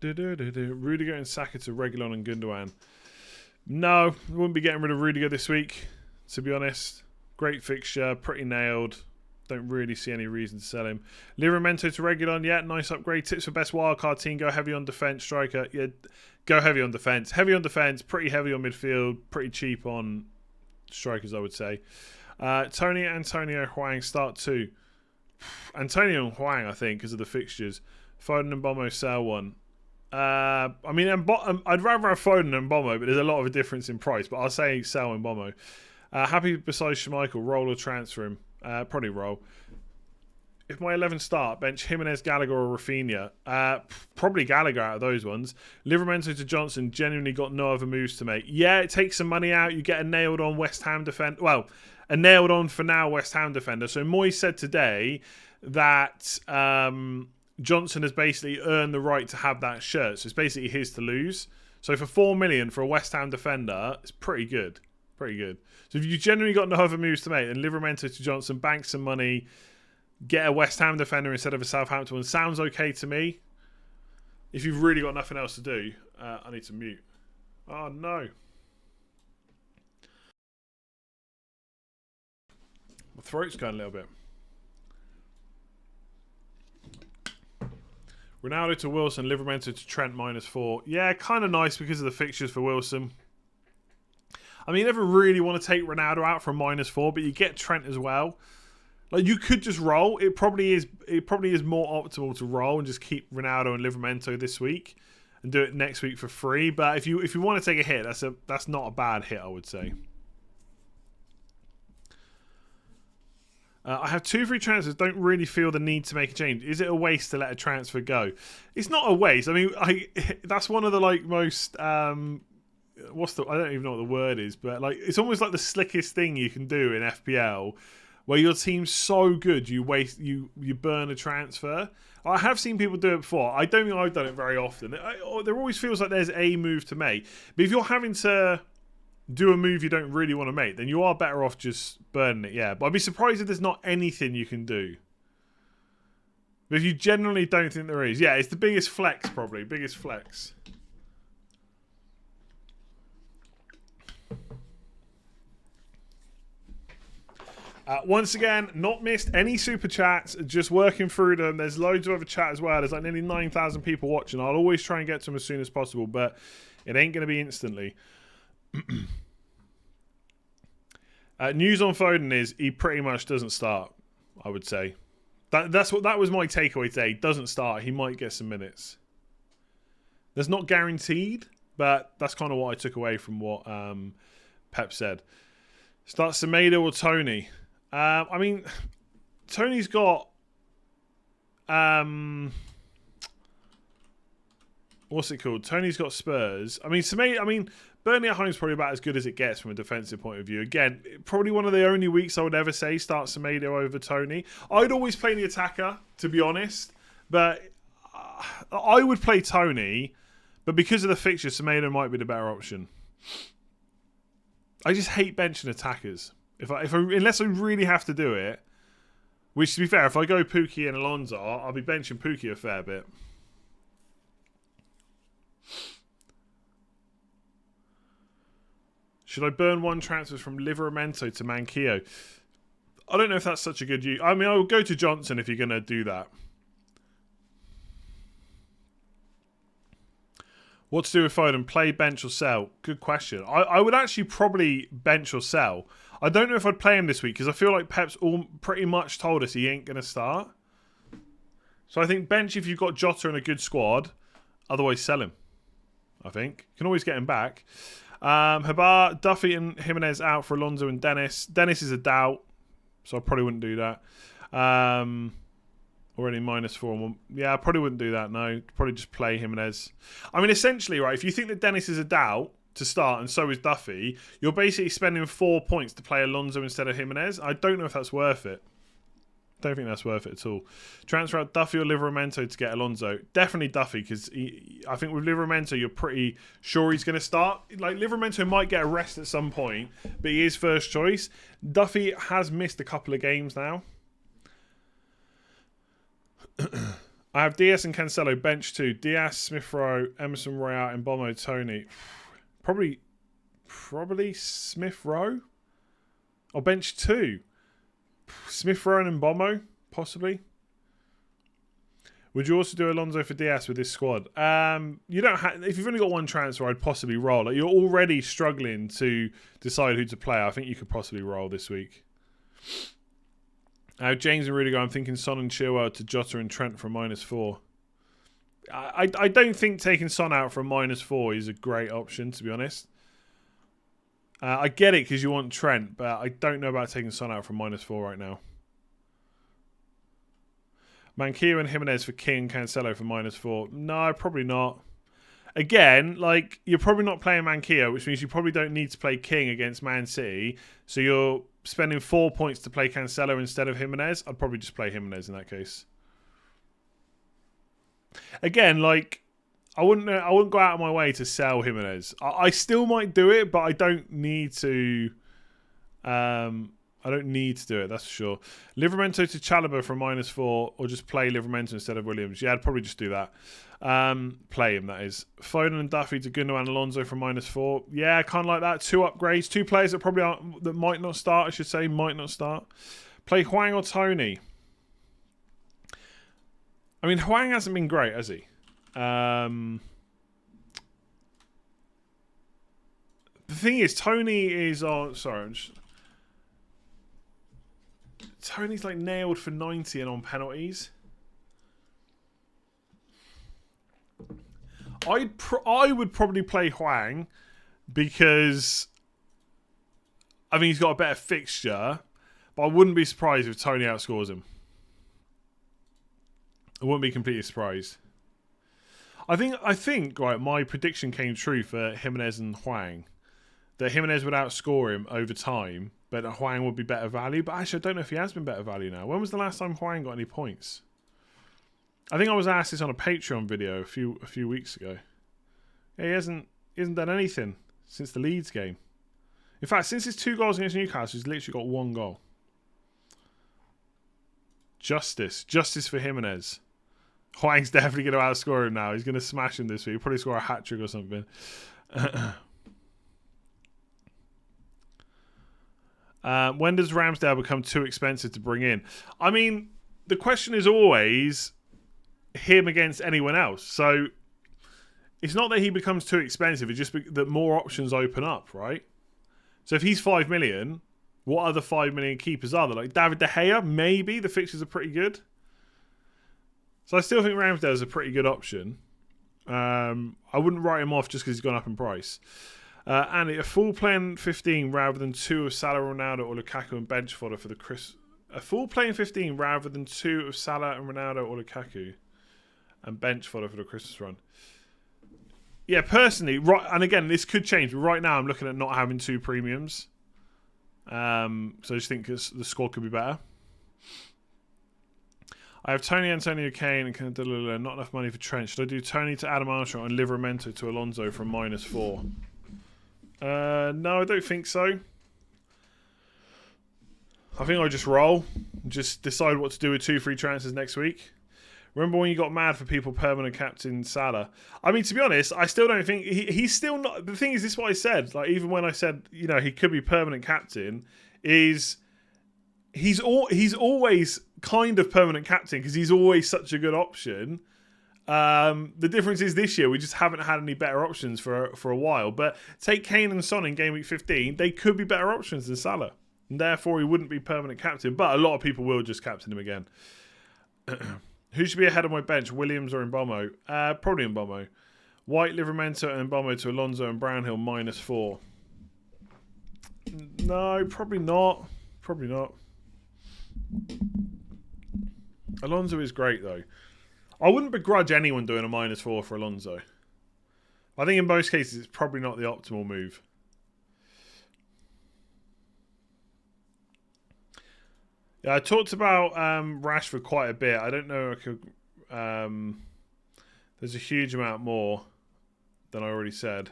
Rudiger and Saka to Reguilon and Gundogan. No, we wouldn't be getting rid of Rudiger this week, to be honest. Great fixture, pretty nailed. Don't really see any reason to sell him. Livramento to Reguilon, yeah, nice upgrade. Tips for best wildcard team, go heavy on defence. Striker, yeah, go heavy on defence. Heavy on defence, pretty heavy on midfield, pretty cheap on strikers, I would say. Tony, Antonio, Huang, start 2. Antonio and Huang, I think, because of the fixtures. Foden and Bomo, sell 1. I mean, I'd rather have Foden and Bomo, but there's a lot of a difference in price. But I'll say sell and Bomo. Happy besides Schmeichel, roll or transfer him. Probably roll. If my 11 start, bench Jimenez, Gallagher or Rafinha. Probably Gallagher out of those ones. Livramento to Johnson, genuinely got no other moves to make. Yeah, it takes some money out. You get a nailed on West Ham defender. Well, a nailed on for now West Ham defender. So Moyes said today that Johnson has basically earned the right to have that shirt. So it's basically his to lose. So for 4 million for a West Ham defender, it's pretty good. Pretty good. So if you generally got no other moves to make, then Livramento to Johnson, bank some money, get a West Ham defender instead of a Southampton one. Sounds okay to me. If you've really got nothing else to do, I need to mute. Oh no. My throat's going a little bit. Ronaldo to Wilson, Livramento to Trent -4. Yeah, kind of nice because of the fixtures for Wilson. I mean, you never really want to take Ronaldo out from -4, but you get Trent as well. Like, you could just roll. It probably is more optimal to roll and just keep Ronaldo and Livramento this week and do it next week for free. But if you want to take a hit, that's not a bad hit, I would say. I have 2 free transfers. Don't really feel the need to make a change. Is it a waste to let a transfer go? It's not a waste. I mean, that's one of the most I don't even know what the word is, but like it's almost like the slickest thing you can do in FPL, where your team's so good you burn a transfer. I have seen people do it before. I don't think I've done it very often. There always feels like there's a move to make, but if you're having to do a move you don't really want to make, then you are better off just burning it. Yeah, but I'd be surprised if there's not anything you can do. But if you generally don't think there is, yeah, it's the biggest flex probably. Biggest flex. Once again, not missed any super chats, just working through them. There's loads of other chat as well. There's like nearly 9,000 people watching. I'll always try and get to them as soon as possible, but it ain't going to be instantly. News on Foden is he pretty much doesn't start, I would say. That was my takeaway today. He doesn't start. He might get some minutes. That's not guaranteed, but that's kind of what I took away from what Pep said. Start Semedo or Tony? I mean, Tony's got what's it called? Tony's got Spurs. I mean, Semedo. I mean, Burnley at home is probably about as good as it gets from a defensive point of view. Again, probably one of the only weeks I would ever say start Semedo over Tony. I'd always play the attacker, to be honest, but I would play Tony. But because of the fixture, Semedo might be the better option. I just hate benching attackers. Unless I really have to do it, Which, to be fair, if I go Pookie and Alonso, I'll be benching Pookie a fair bit. Should I burn one transfer from Livramento to Manquillo? I don't know if that's such a good use. I mean, I will go to Johnson if you're going to do that. What to do with Foden? Play, bench or sell? Good question. I would actually probably bench or sell. I don't know if I'd play him this week because I feel like Pep's all pretty much told us he ain't going to start. So I think bench if you've got Jota in a good squad. Otherwise, sell him. I think. You can always get him back. Habar, Duffy and Jimenez out for Alonso and Dennis. Dennis is a doubt, so I probably wouldn't do that. Already -4. Yeah, I probably wouldn't do that, no. Probably just play Jimenez. I mean, essentially, right, if you think that Dennis is a doubt to start and so is Duffy, you're basically spending 4 points to play Alonso instead of Jimenez. I don't know if that's worth it. Don't think that's worth it at all. Transfer out Duffy or Livramento to get Alonso. Definitely Duffy, because I think with Livramento, you're pretty sure he's going to start. Like, Livramento might get a rest at some point, but he is first choice. Duffy has missed a couple of games now. I have Diaz and Cancelo bench 2. Diaz, Smith Rowe, Emerson Royale, and Mbomo, Tony. Probably Smith Rowe. Or bench 2. Smith Rowe and Mbomo, possibly. Would you also do Alonso for Diaz with this squad? You don't have. If you've only got one transfer, I'd possibly roll. Like, you're already struggling to decide who to play. I think you could possibly roll this week. James and Rudiger, I'm thinking Son and Chilwell to Jota and Trent for -4. I don't think taking Son out for a -4 is a great option, to be honest. I get it because you want Trent, but I don't know about taking Son out for -4 right now. Manquillo and Jimenez for King and Cancelo for -4. No, probably not. Again, like, you're probably not playing Manquillo, which means you probably don't need to play King against Man City. So you're spending 4 points to play Cancelo instead of Jimenez. I'd probably just play Jimenez in that case. Again, like, I wouldn't go out of my way to sell Jimenez. I still might do it, but I don't need to. I don't need to do it, that's for sure. Livramento to Chalobah for -4, or just play Livramento instead of Williams. Yeah, I'd probably just do that. Play him, that is. Foden and Duffy to Gundogan and Alonso for -4. Yeah, kind of like that. 2 upgrades. 2 players that probably aren't, that might not start, I should say. Might not start. Play Hwang or Tony. I mean, Hwang hasn't been great, has he? The thing is, Tony is on... Sorry, Tony's like nailed for 90 and on penalties. I would probably play Hwang because I think he's got a better fixture, but I wouldn't be surprised if Tony outscores him. I wouldn't be completely surprised. I think right, my prediction came true for Jimenez and Hwang. That Jimenez would outscore him over time, but that Hwang would be better value. But actually, I don't know if he has been better value now. When was the last time Hwang got any points? I think I was asked this on a Patreon video a few weeks ago. Yeah, he hasn't done anything since the Leeds game. In fact, since his 2 goals against Newcastle, he's literally got 1 goal. Justice for Jimenez. Hwang's definitely going to outscore him now. He's going to smash him this week. He'll probably score a hat-trick or something. When does Ramsdale become too expensive to bring in? I mean, the question is always him against anyone else. So it's not that he becomes too expensive. It's just that more options open up, right? So if he's 5 million, what other 5 million keepers are there? Like David De Gea, maybe. The fixtures are pretty good. So I still think Ramsdale is a pretty good option. I wouldn't write him off just because he's gone up in price. And a full playing 15 rather than 2 of Salah, Ronaldo, or Lukaku and bench fodder for the Chris. A full playing 15 rather than 2 of Salah and Ronaldo or Lukaku and bench fodder for the Christmas run. Yeah, personally, right. And again, this could change. But right now, I'm looking at not having 2 premiums. So I just think the squad could be better. I have Tony, Antonio, Kane, and not enough money for Trent. Should I do Tony to Adam Armstrong and Livramento to Alonso from -4? No, I don't think so. I think I'll just roll. Just decide what to do with 2 free transfers next week. Remember when you got mad for people permanent captain Salah? I mean, to be honest, I still don't think he's still not. The thing is, this is what I said. Like, even when I said, you know, he could be permanent captain, is he's always kind of permanent captain because he's always such a good option. The difference is this year we just haven't had any better options for a while. But take Kane and Son in game week 15, they could be better options than Salah, and therefore he wouldn't be permanent captain. But a lot of people will just captain him again. Who should be ahead of my bench, Williams or Mbomo? Probably Mbomo. White, Livramento and Mbomo to Alonso and Brownhill -4. No, probably not. Probably not. Alonso is great though. I wouldn't begrudge anyone doing a -4 for Alonso. I think in most cases it's probably not the optimal move. Yeah, I talked about Rashford quite a bit. I don't know if I could... there's a huge amount more than I already said.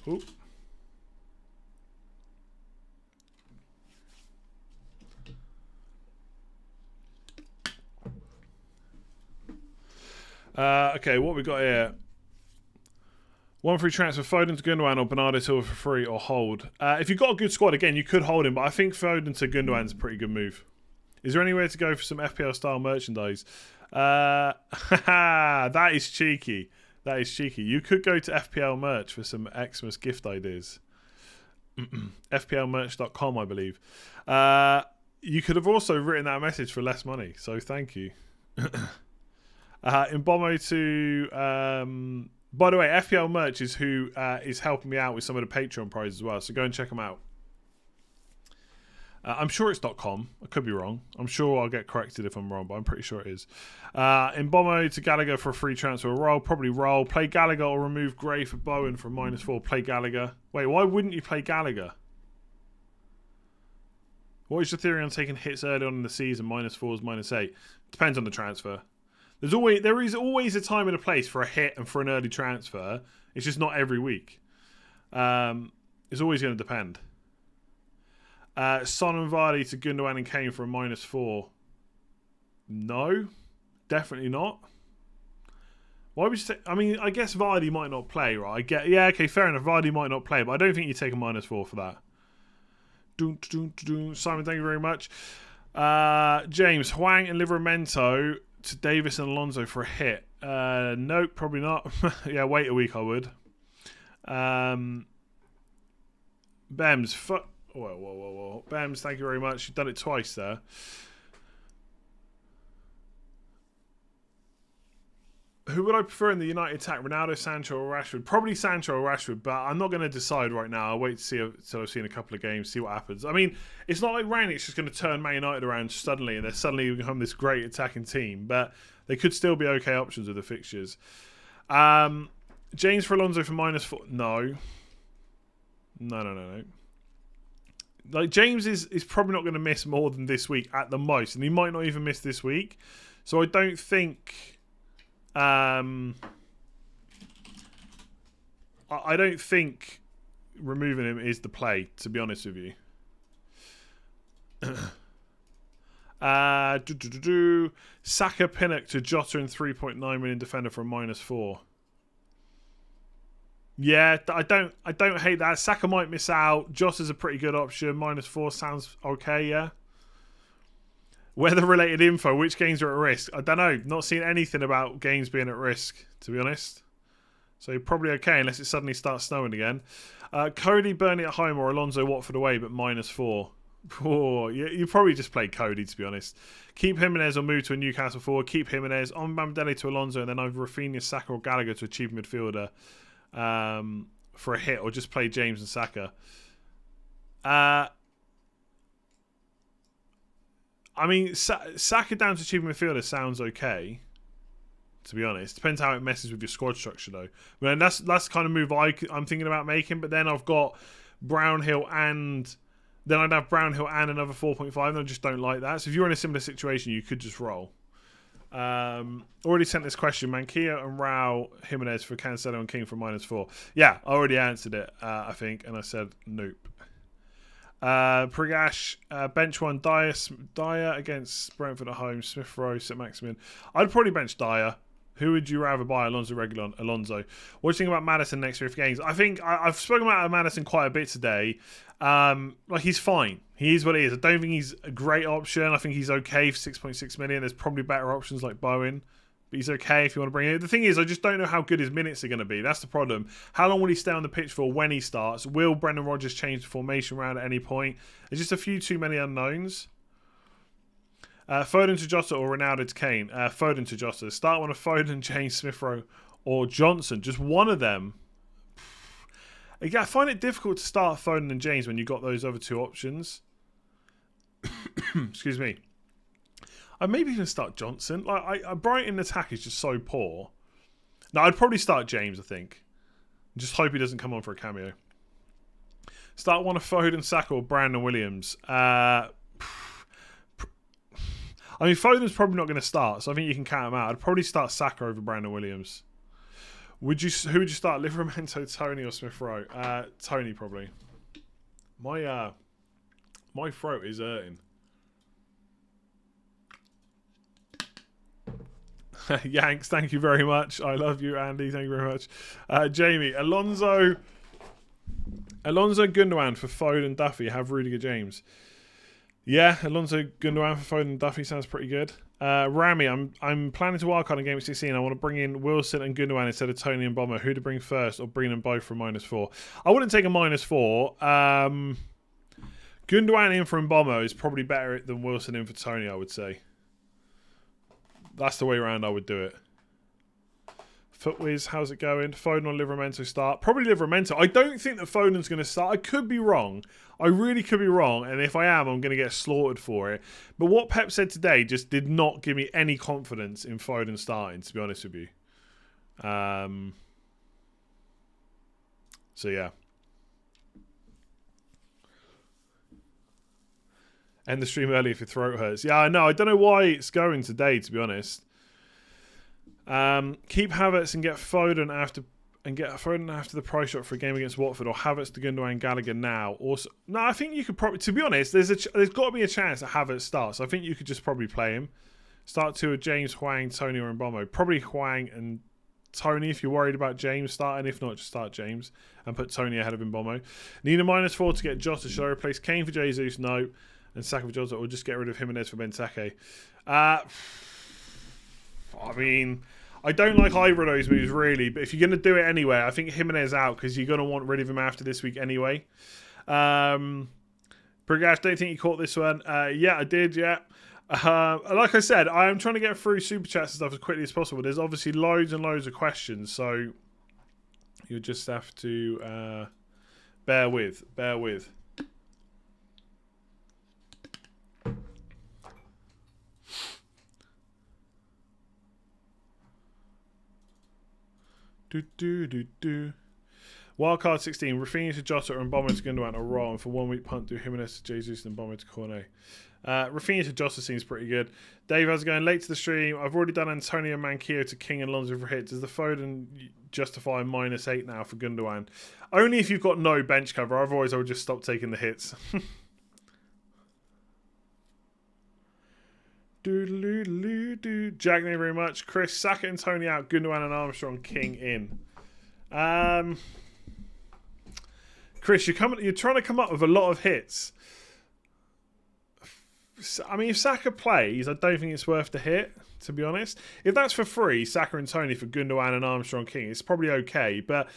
Oop. Okay, what we got here? 1 free transfer, Foden to Gundogan or Bernardo Silva for free or hold. If you've got a good squad, again, you could hold him, but I think Foden to Gundogan's a pretty good move. Is there anywhere to go for some FPL style merchandise? That is cheeky. That is cheeky. You could go to FPL merch for some Xmas gift ideas. FPLmerch.com, I believe. You could have also written that message for less money, so thank you. Mbomo to... by the way, FPL merch is who is helping me out with some of the Patreon prizes as well, so go and check them out. I'm sure it's .com. I could be wrong. I'm sure I'll get corrected if I'm wrong, but I'm pretty sure it is. Mbomo to Gallagher for a free transfer roll. Probably roll. Play Gallagher or remove Gray for Bowen for -4. Play Gallagher. Wait, why wouldn't you play Gallagher? What is your theory on taking hits early on in the season? -4s, -8. Depends on the transfer. There is always a time and a place for a hit and for an early transfer. It's just not every week. It's always going to depend. Son and Vardy to Gundogan and Kane for a -4. No, definitely not. Why would you say? I mean, I guess Vardy might not play, right? Yeah, okay, fair enough. Vardy might not play, but I don't think you take a -4 for that. Simon, thank you very much. James, Hwang and Livramento to Davis and Alonso for a hit. Nope, probably not. Yeah, wait a week, I would. Bems, whoa. Bems, thank you very much. You've done it twice there. Who would I prefer in the United attack? Ronaldo, Sancho or Rashford? Probably Sancho or Rashford, but I'm not going to decide right now. I'll wait to see until I've seen a couple of games, see what happens. I mean, it's not like Rangnick's just going to turn Man United around suddenly and they're suddenly become this great attacking team, but they could still be okay options with the fixtures. James for Alonso for -4. No. Like, James is probably not going to miss more than this week at the most, and he might not even miss this week. So I don't think... I don't think removing him is the play, to be honest with you. Saka Pinnock to Jota and 3.9 million defender for a -4. Yeah, I don't hate that. Saka might miss out. Jota's a pretty good option. -4 sounds okay, yeah. Weather-related info. Which games are at risk? I don't know. Not seeing anything about games being at risk, to be honest. So you're probably okay unless it suddenly starts snowing again. Cody, Burnley at home or Alonso Watford away, but -4. Oh, you probably just play Cody, to be honest. Keep Jimenez or move to a Newcastle forward. Keep Jimenez on Bamdeli to Alonso, and then either Rafinha, Saka or Gallagher to a cheap midfielder for a hit, or just play James and Saka. I mean, Saka down to cheap midfielder sounds okay, to be honest. Depends how it messes with your squad structure, though. I mean, that's the kind of move I'm thinking about making, but then I've got Brownhill and... Then I'd have Brownhill and another 4.5, and I just don't like that. So if you're in a similar situation, you could just roll. Already sent this question. Manquillo and Rao Jimenez for Cancelo and King for -4. Yeah, I already answered it, I think, and I said nope. Prigash, bench one, Dyer against Brentford at home, Smith Rowe, St Maximin. I'd probably bench Dyer. Who would you rather buy, Alonso, Regulon? Alonso. What do you think about Maddison next 3 games? I think I've spoken about Maddison quite a bit today. Like, he's fine. He is what he is. I don't think he's a great option. I think he's okay for 6.6 million. There's probably better options like Bowen. But he's okay if you want to bring him. The thing is, I just don't know how good his minutes are going to be. That's the problem. How long will he stay on the pitch for when he starts? Will Brendan Rodgers change the formation around at any point? There's just a few too many unknowns. Foden to Jota or Ronaldo to Kane? Foden to Jota. Start one of Foden, James, Smith Rowe or Johnson. Just one of them. Yeah, I find it difficult to start Foden and James when you've got those other two options. Excuse me. I maybe even start Johnson. Like, Brighton attack is just so poor. No, I'd probably start James, I think. Just hope he doesn't come on for a cameo. Start one of Foden, Saka or Brandon Williams. I mean, Foden's probably not going to start, so I think you can count him out. I'd probably start Saka over Brandon Williams. Who would you start? Livramento, Tony or Smith Rowe? Tony, probably. My throat is hurting. Yanks, thank you very much. I love you, Andy. Thank you very much. Jamie, Alonso, Gundogan for Foden, Duffy. Have Rudiger, James. Yeah, Alonso, Gundogan for Foden, Duffy sounds pretty good. Rami, I'm planning to wildcard in Game 16. I want to bring in Wilson and Gundogan instead of Tony and Bomber. Who to bring first, or bring them both for -4? I wouldn't take a -4. Gundogan in for Bomber is probably better than Wilson in for Tony, I would say. That's the way around I would do it. Footwiz, how's it going? Foden or Livramento start? Probably Livramento. I don't think that Foden's going to start. I could be wrong. I really could be wrong. And if I am, I'm going to get slaughtered for it. But what Pep said today just did not give me any confidence in Foden starting, to be honest with you. So, yeah. End the stream early if your throat hurts. Yeah, I know. I don't know why it's going today, to be honest. Keep Havertz and get Foden after the price shot for a game against Watford, or Havertz to Gundogan Gallagher now. Also, no, I think you could probably. To be honest, there's got to be a chance that Havertz starts. I think you could just probably play him. Start two of James, Hwang, Tony, or Mbommo. Probably Hwang and Tony if you're worried about James starting. If not, just start James and put Tony ahead of Mbommo. Need a -4 to get Jota. Should I replace Kane for Jesus? No. And Saka for Jota, or just get rid of Jimenez for Benteke? I mean, I don't like either of those moves, really. But if you're going to do it anyway, I think Jimenez out, because you're going to want rid of him after this week anyway. Brigash, don't think you caught this one. Yeah, I did, yeah. Like I said, I am trying to get through Super Chats and stuff as quickly as possible. There's obviously loads and loads of questions, so you'll just have to bear with. Wildcard 16. Rafinha to Jota and Bomber to Gundogan or Raw, and for 1 week punt do Jimenez to Jesus and Bomber to Cornet. Rafinha to Jota seems pretty good. Dave, how's it going? Late to the stream. I've already done Antonio Manquillo to King and Alonso for hits. Does the Foden justify -8 now for Gundogan? Only if you've got no bench cover. Otherwise, I would just stop taking the hits. Jack, thank you very much. Chris, Saka and Tony out. Gundogan and Armstrong, King in. Chris, you're trying to come up with a lot of hits. I mean, if Saka plays, I don't think it's worth the hit, to be honest. If that's for free, Saka and Tony for Gundogan and Armstrong, King, it's probably okay. But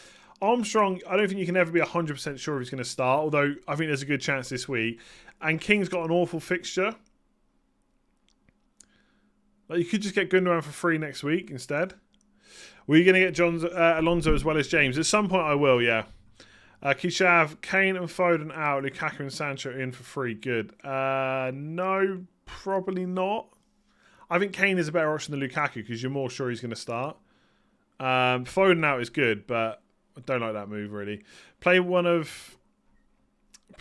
Armstrong, I don't think you can ever be 100% sure if he's going to start, although I think there's a good chance this week. And King's got an awful fixture. Like, you could just get Gundogan for free next week instead. Were you going to get Alonso as well as James? At some point I will, yeah. Kishav, Kane and Foden out. Lukaku and Sancho in for free. Good. No, probably not. I think Kane is a better option than Lukaku because you're more sure he's going to start. Foden out is good, but I don't like that move really. Play one of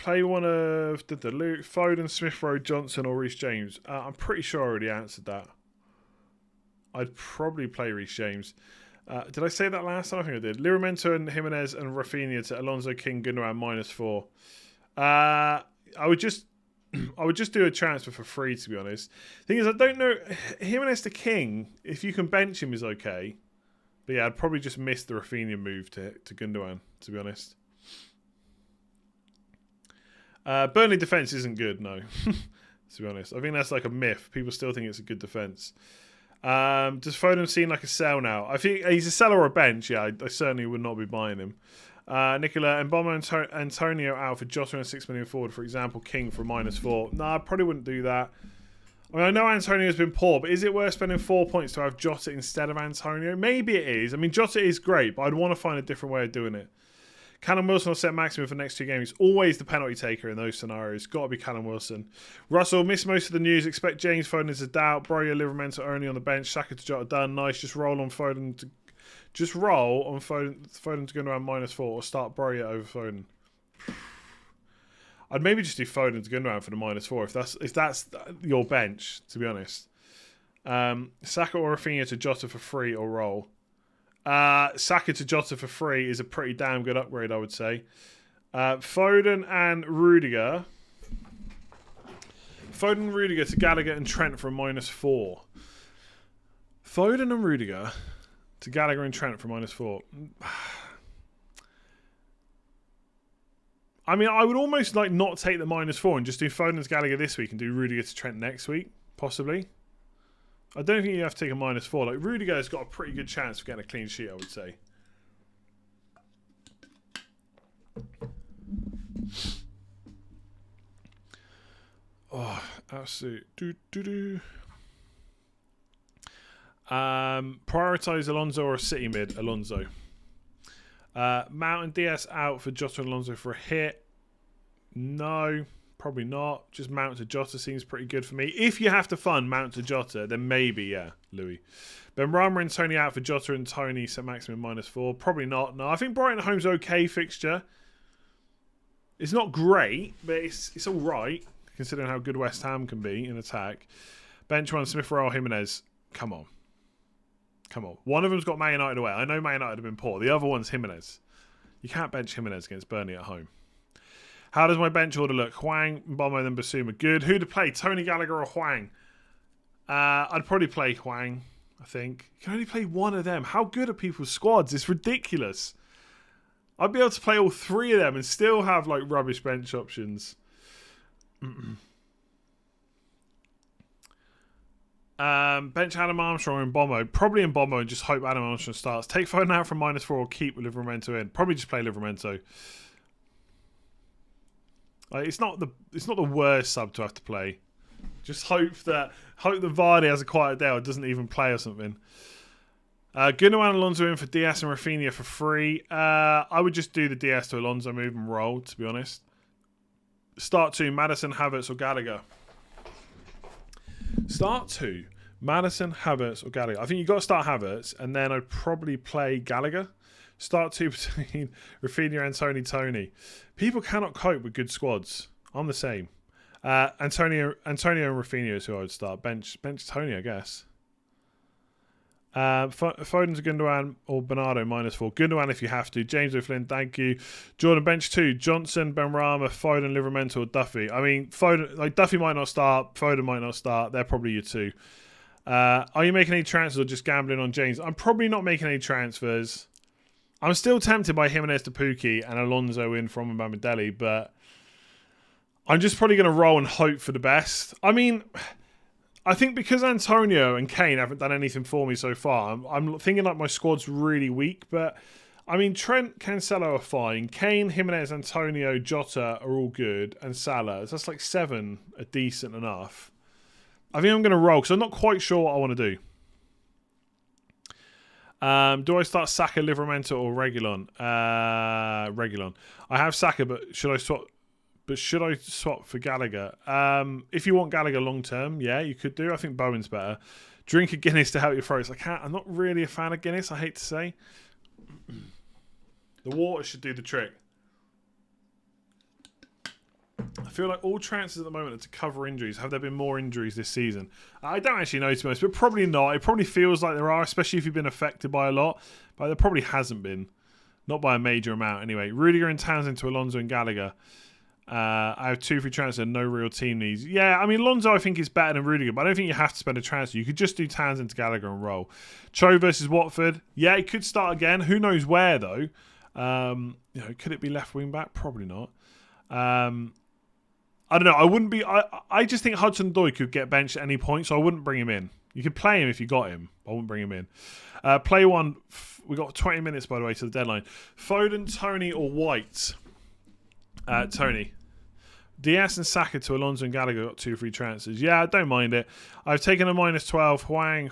Luke, Foden, Smith Rowe, Johnson, or Reece James. I'm pretty sure I already answered that. I'd probably play Reece James. Did I say that last time? I think I did. Livramento and Jimenez and Rafinha to Alonso, King, Gundogan -4. I would just do a transfer for free, to be honest. Thing is, I don't know. Jimenez to King, if you can bench him, is okay. But yeah, I'd probably just miss the Rafinha move to Gundogan, to be honest. Burnley defence isn't good, no. To be honest. I think that's like a myth. People still think it's a good defence. Does Foden seem like a sell now? I think he's a sell or a bench. Yeah, I certainly would not be buying him. Nicola and Antonio out for Jota and 6 million forward, for example. King for -4. No, I probably wouldn't do that. I mean, I know Antonio's been poor, but is it worth spending 4 points to have Jota instead of Antonio? Maybe it is. I mean, Jota is great, but I'd want to find a different way of doing it. Callum Wilson will set maximum for the next 2 games. Always the penalty taker in those scenarios. Got to be Callum Wilson. Russell, missed most of the news. Expect James Foden as a doubt. Broya, Livramento only on the bench. Saka to Jota done. Nice. Just roll on Foden to go around -4 or start Broya over Foden. I'd maybe just do Foden to Gundogan for the -4 if that's your bench, to be honest. Saka or Rafinha to Jota for free or roll. Saka to Jota for free is a pretty damn good upgrade, I would say. Foden and Rudiger. Foden and Rudiger to Gallagher and Trent for -4. Foden and Rudiger to Gallagher and Trent for -4. I mean, I would almost like not take the -4 and just do Foden to Gallagher this week and do Rudiger to Trent next week, possibly. I don't think you have to take a -4. Like, Rudiger's got a pretty good chance of getting a clean sheet, I would say. Oh, absolute. Prioritise Alonso or a City mid? Alonso. Mount and DS out for Jota and Alonso for a hit. No, probably not. Just Mount to Jota seems pretty good for me. If you have to fund Mount to Jota, then maybe, yeah, Louis. Benrahma and Tony out for Jota and Tony set maximum -4. Probably not. No, I think Brighton at home's okay fixture. It's not great, but it's all right, considering how good West Ham can be in attack. Bench one, Smith Rowe, Jimenez. Come on. One of them's got Man United away. I know Man United have been poor. The other one's Jimenez. You can't bench Jimenez against Burnley at home. How does my bench order look? Hwang, Mbommo, then Basuma. Good. Who to play? Tony Gallagher or Hwang? I'd probably play Hwang, I think. You can only play one of them. How good are people's squads? It's ridiculous. I'd be able to play all 3 of them and still have like rubbish bench options. Bench Adam Armstrong and Mbommo. Probably in Mbommo and just hope Adam Armstrong starts. Take Foden out from -4 or keep with Livramento in. Probably just play Livramento. Like, it's not the worst sub to have to play. Just hope that Vardy has a quiet day or doesn't even play or something. Gundogan and Alonso in for DS and Rafinha for free. I would just do the DS to Alonso move and roll, to be honest. Start 2, Maddison, Havertz or Gallagher. Start 2, Maddison, Havertz or Gallagher. I think you've got to start Havertz and then I'd probably play Gallagher. Start 2 between Rafinha and Tony. People cannot cope with good squads. I'm the same. Antonio and Rafinha is who I would start. Bench Tony, I guess. Foden to Gundogan or Bernardo -4. Gundogan if you have to. James O'Flynn, thank you. Jordan, bench 2. Johnson, Benrahma, Foden, Livramento or Duffy. I mean, Foden, like Duffy might not start. Foden might not start. They're probably your 2. Are you making any transfers or just gambling on James? I'm probably not making any transfers. I'm still tempted by Jimenez to Pukki and Alonso in from Mbamidele, but I'm just probably going to roll and hope for the best. I mean, I think because Antonio and Kane haven't done anything for me so far, I'm thinking like my squad's really weak, but I mean, Trent, Cancelo are fine. Kane, Jimenez, Antonio, Jota are all good, and Salah. So that's like 7 are decent enough. I think I'm going to roll because I'm not quite sure what I want to do. Do I start Saka, Livramento or Reguilon? Reguilon. I have Saka, but should I swap But should I swap for Gallagher? If you want Gallagher long term, yeah, you could do. I think Bowen's better. Drink a Guinness to help your throats. I'm not really a fan of Guinness, I hate to say. The water should do the trick. I feel like all transfers at the moment are to cover injuries. Have there been more injuries this season? I don't actually know, to be honest, but probably not. It probably feels like there are, especially if you've been affected by a lot. But there probably hasn't been. Not by a major amount, anyway. Rudiger and Townsend to Alonso and Gallagher. I have 2 free transfers and no real team needs. Yeah, I mean, Alonso I think is better than Rudiger, but I don't think you have to spend a transfer. You could just do Townsend to Gallagher and roll. Cho versus Watford. Yeah, it could start again. Who knows where, though? Could it be left wing back? Probably not. I don't know. I wouldn't be. I just think Hudson-Odoi could get benched at any point, so I wouldn't bring him in. You could play him if you got him. I wouldn't bring him in. Play one. We got 20 minutes, by the way, to the deadline. Foden, Tony, or White? Tony. Diaz and Saka to Alonso and Gallagher got 2 free transfers. Yeah, I don't mind it. I've taken a -12. Hwang.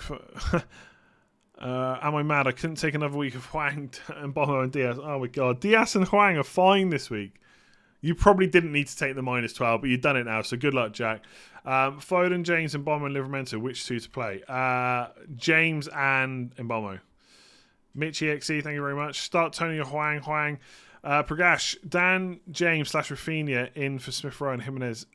Am I mad? I couldn't take another week of Hwang and Bomo and Diaz. Oh my god. Diaz and Hwang are fine this week. You probably didn't need to take the -12, but you've done it now, so good luck, Jack. Foden, James, and Bomber and Livramento, which 2 to play? James and Mbomo. Mitch EXE, thank you very much. Start Tony or Hwang. Pragash, Dan, James / Rafinha in for Smith Rowe and Jimenez.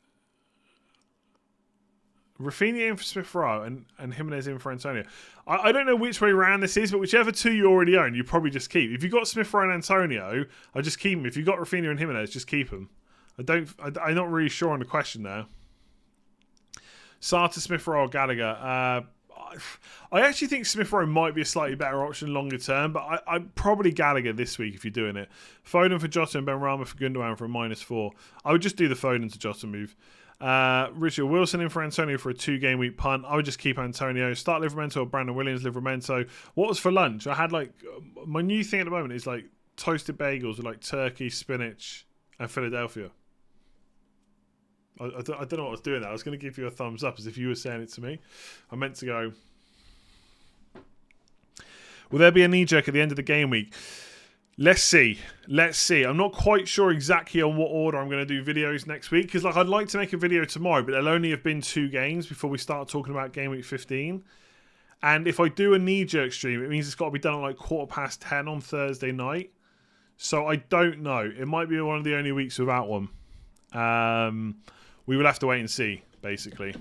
Rafinha in for Smith Rowe and Jimenez in for Antonio. I don't know which way round this is, but whichever 2 you already own, you probably just keep. If you got Smith Rowe and Antonio, I just keep them. If you got Rafinha and Jimenez, just keep them. I'm not really sure on the question there. Sarter, Smith Rowe, or Gallagher. I actually think Smith Rowe might be a slightly better option longer term, but I'm probably Gallagher this week if you're doing it. Foden for Jota and Benrahma for Gundogan for a -4. I would just do the Foden to Jota move. Richard Wilson in for Antonio for a 2-game week punt. I would just keep Antonio. Start Livramento or Brandon Williams. Livramento. What was for lunch? I had my new thing at the moment is toasted bagels with turkey, spinach, and Philadelphia. I don't know what I was doing there. I was going to give you a thumbs up as if you were saying it to me. I meant to go. Will there be a knee jerk at the end of the game week? Let's see. I'm not quite sure exactly on what order I'm going to do videos next week because I'd like to make a video tomorrow, but there'll only have been 2 games before we start talking about game week 15. And if I do a knee jerk stream, it means it's got to be done at 10:15 on Thursday night. So I don't know. It might be one of the only weeks without one. We will have to wait and see, basically.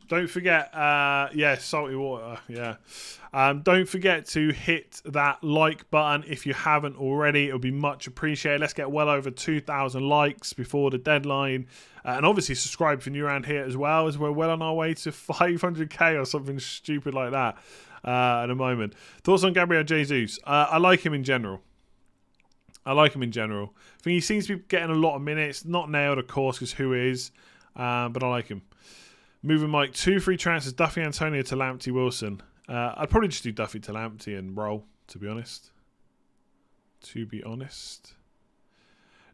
Don't forget, salty water, yeah. Don't forget to hit that like button if you haven't already. It would be much appreciated. Let's get well over 2,000 likes before the deadline. And obviously subscribe if you're new around here as well, as we're well on our way to 500k or something stupid like that at the moment. Thoughts on Gabriel Jesus? I like him in general. I think he seems to be getting a lot of minutes. Not nailed, of course, because who is? But I like him. Moving Mike, 2 free transfers, Duffy Antonio to Lamptey Wilson. I'd probably just do Duffy to Lamptey and roll, to be honest.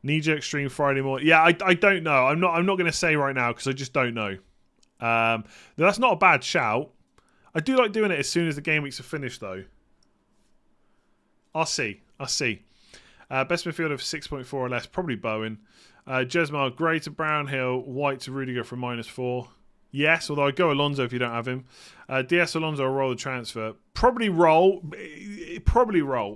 Knee-jerk stream Friday morning. Yeah, I don't know. I'm not going to say right now because I just don't know. That's not a bad shout. I do like doing it as soon as the game weeks are finished, though. I'll see. Best midfielder of 6.4 or less, probably Bowen. Jesmar, Gray to Brownhill, White to Rudiger for -4. Yes, although I'd go Alonso if you don't have him. DS Alonso will roll the transfer. Probably roll.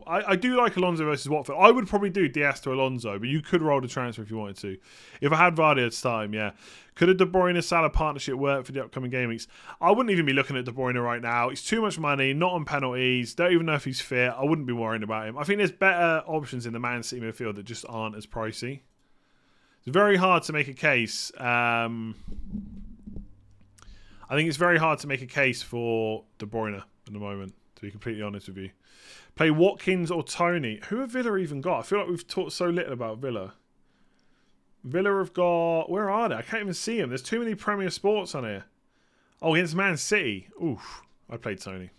I do like Alonso versus Watford. I would probably do DS to Alonso, but you could roll the transfer if you wanted to. If I had Vardy, I'd start him, yeah. Could a De Bruyne-Salah partnership work for the upcoming game weeks? I wouldn't even be looking at De Bruyne right now. It's too much money, not on penalties. Don't even know if he's fit. I wouldn't be worrying about him. I think there's better options in the Man City midfield that just aren't as pricey. It's very hard to make a case. I think it's very hard to make a case for De Bruyne at the moment, to be completely honest with you. Play Watkins or Tony. Who have Villa even got? I feel like we've talked so little about Villa. Villa have got... Where are they? I can't even see them. There's too many Premier Sports on here. Oh, against Man City. Oof. I played Tony.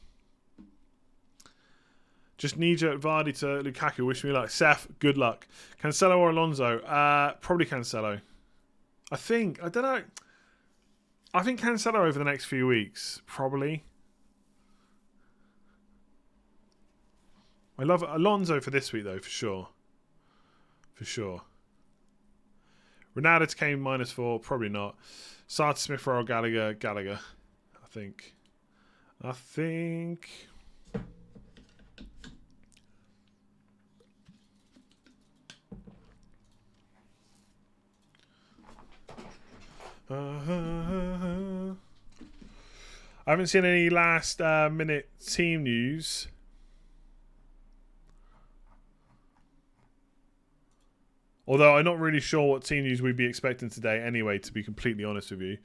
Just knee-jerk Vardy to Lukaku. Wish me luck. Seth, good luck. Cancelo or Alonso? Probably Cancelo. I don't know. I think Cancelo over the next few weeks, probably. I love Alonso for this week, though, for sure. For sure. Ronaldo to Kane -4, probably not. Sartre, Smith Rowe, Gallagher, I think. I haven't seen any last minute team news. Although I'm not really sure what team news we'd be expecting today anyway, to be completely honest with you.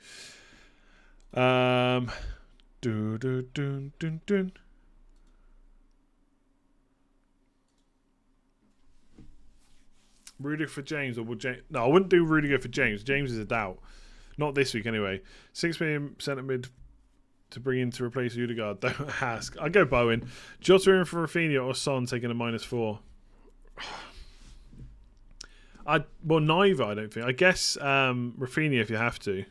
Rudiger for James, or would James? No, I wouldn't do Rudiger for James. James is a doubt. Not this week anyway. 6 million centre mid to bring in to replace Rudiger. Don't ask. I'd go Bowen. Jota in for Rafinha or Son taking a -4. Well, neither, I don't think. I guess Rafinha if you have to.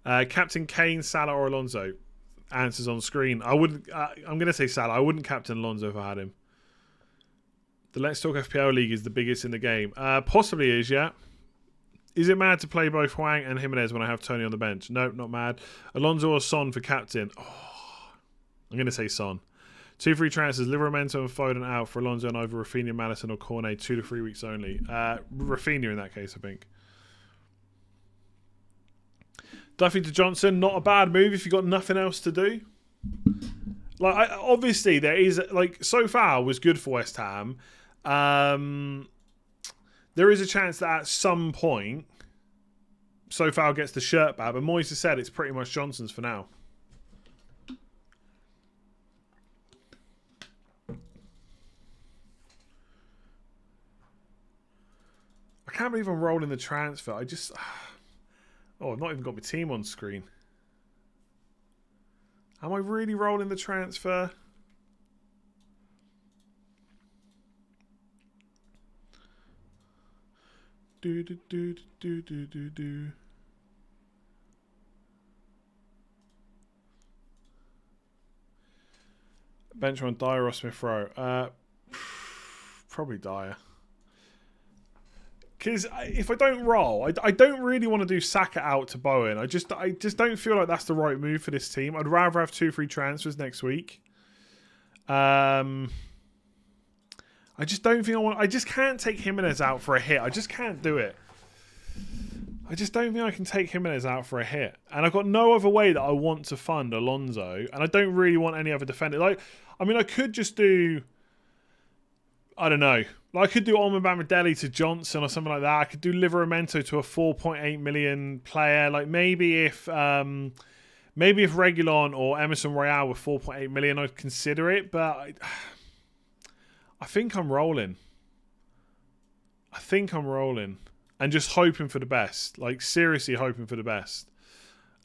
Captain Kane, Salah or Alonso? Answers on screen. I wouldn't. I'm going to say Salah. I wouldn't captain Alonso if I had him. The Let's Talk FPL League is the biggest in the game. Possibly is, yeah. Is it mad to play both Hwang and Jimenez when I have Tony on the bench? No, not mad. Alonso or Son for captain? Oh, I'm going to say Son. 2 free transfers. Livramento and Foden out for Alonso and over Rafinha, Maddison or Cornet. 2 to 3 weeks only. Rafinha in that case, I think. Duffy to Johnson. Not a bad move if you've got nothing else to do. Like, obviously, there is... Like, so far was good for West Ham. There is a chance that at some point Sofal gets the shirt back, but Moyes has said it's pretty much Johnson's for now. I can't believe I'm rolling the transfer. I just... Oh, I've not even got my team on screen. Am I really rolling the transfer? Do. Bench on Dyer or Smith Rowe? Probably Dyer. Because if I don't roll, I don't really want to do Saka out to Bowen. I just don't feel like that's the right move for this team. I'd rather have 2 free transfers next week. I just don't think I want... I just can't take Jimenez out for a hit. I just can't do it. I just don't think I can take Jimenez out for a hit. And I've got no other way that I want to fund Alonso. And I don't really want any other defender. Like, I mean, I could just do... I don't know. Like, I could do Olman Bamadelli to Johnson or something like that. I could do Livramento to a 4.8 million player. Like, maybe if Reguilon or Emerson Royale were 4.8 million, I'd consider it. But... I think I'm rolling. And just hoping for the best. Like, seriously hoping for the best.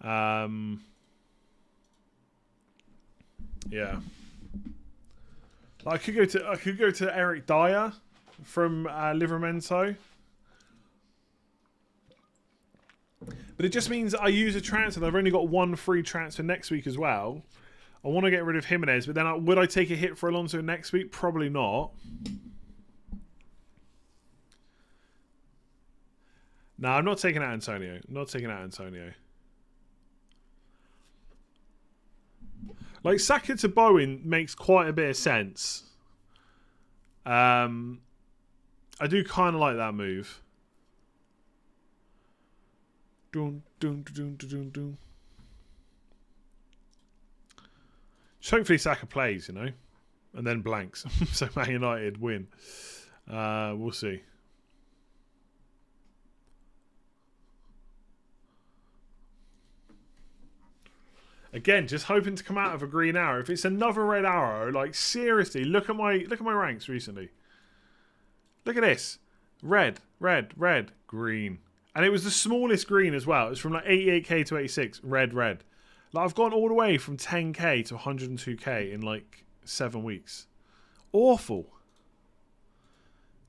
Yeah. I could go to Eric Dyer from Livramento. But it just means I use a transfer. I've only got 1 free transfer next week as well. I want to get rid of Jimenez, but then would I take a hit for Alonso next week? Probably not. No, I'm not taking out Antonio. Like, Saka to Bowen makes quite a bit of sense. I do kind of like that move. So hopefully Saka plays, you know, and then blanks. So Man United win. We'll see. Again, just hoping to come out of a green arrow. If it's another red arrow, like, seriously, look at my ranks recently. Look at this. Red, green. And it was the smallest green as well. It was from like 88k to 86. Red. Like, I've gone all the way from 10k to 102k in like 7 weeks. Awful.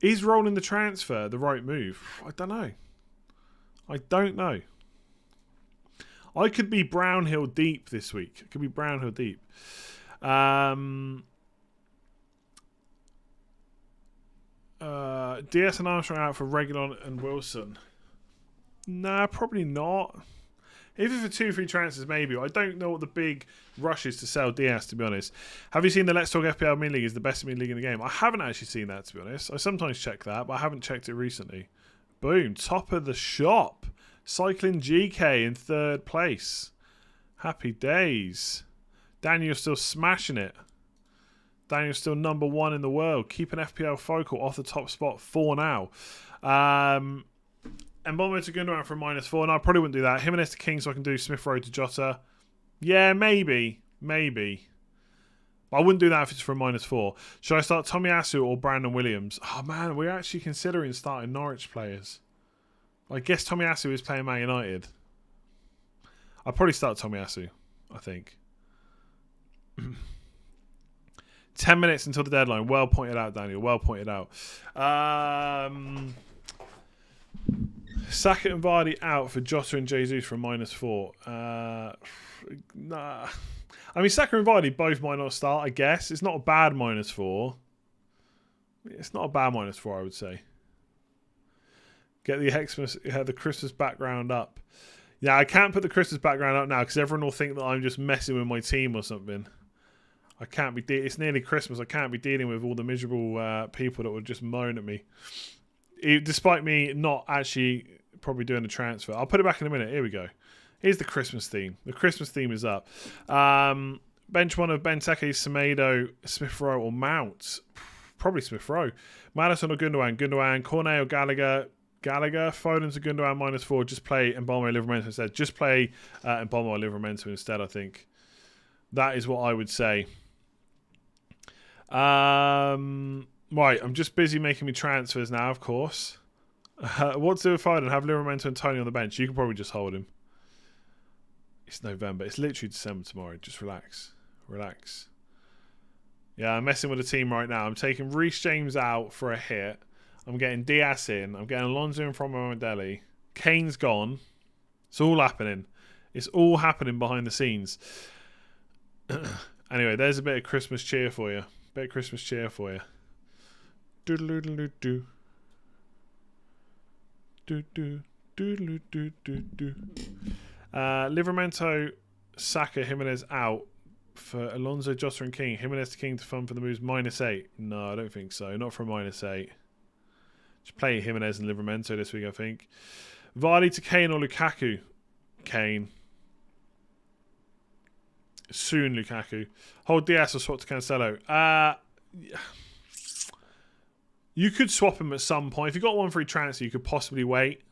Is rolling the transfer the right move? I don't know. I could be Brownhill deep this week. I could be Brownhill deep. DS and Armstrong out for Reguilon and Wilson. Nah, probably not. If it's for 2 free transfers, maybe. I don't know what the big rush is to sell Diaz, to be honest. Have you seen the Let's Talk FPL Mini League is the best mini league in the game? I haven't actually seen that, to be honest. I sometimes check that, but I haven't checked it recently. Boom. Top of the shop. Cycling GK in 3rd place. Happy days. Daniel's still smashing it. Daniel's still number 1 in the world. Keeping FPL Focal off the top spot for now. And Bomber to Gundogan for -4. No, I probably wouldn't do that. Jimenez to King so I can do Smith Rowe to Jota. Yeah, maybe. Maybe. But I wouldn't do that if it's for -4. Should I start Tomiyasu or Brandon Williams? Oh, man, we're actually considering starting Norwich players. I guess Tomiyasu is playing Man United. I'll probably start Tomiyasu, I think. 10 minutes until the deadline. Well pointed out, Daniel. Well pointed out. Saka and Vardy out for Jota and Jesus for -4. Nah. I mean, Saka and Vardy both might not start, I guess. It's not a bad -4. It's not a bad -4, I would say. Get the Christmas background up. Yeah, I can't put the Christmas background up now because everyone will think that I'm just messing with my team or something. I can't be. It's nearly Christmas. I can't be dealing with all the miserable people that would just moan at me. Despite me not actually probably doing a transfer. I'll put it back in a minute. Here we go. Here's the Christmas theme. The Christmas theme is up. Bench 1 of Benteke, Semedo, Smith Rowe or Mount. Probably Smith Rowe. Madison or Gundogan. Gundogan. Cornet or Gallagher. Foden to Gundogan -4. Just play Embalmo Livramento instead. Just play Embalmo Livramento instead, I think. That is what I would say. Right, I'm just busy making me transfers now, of course. What to do with Foden? Have Livramento and Tony on the bench. You can probably just hold him. It's November. It's literally December tomorrow. Just relax. Relax. Yeah, I'm messing with the team right now. I'm taking Reece James out for a hit. I'm getting Diaz in. I'm getting Alonso in from Momadeli. Kane's gone. It's all happening. It's all happening behind the scenes. Anyway, there's a bit of Christmas cheer for you. Bit of Christmas cheer for you. Doodle-doodle-doo. Do-do-doodle-doo-doo-doo. Livramento, Saka, Jimenez out for Alonso, Jota and King. Jimenez to King to fund for the moves -8. No, I don't think so. Not for a -8. Just play Jimenez and Livramento this week, I think. Vardy to Kane or Lukaku. Kane. Soon Lukaku. Hold DS or swap to Cancelo. You could swap him at some point. If you got one free transfer, you could possibly wait.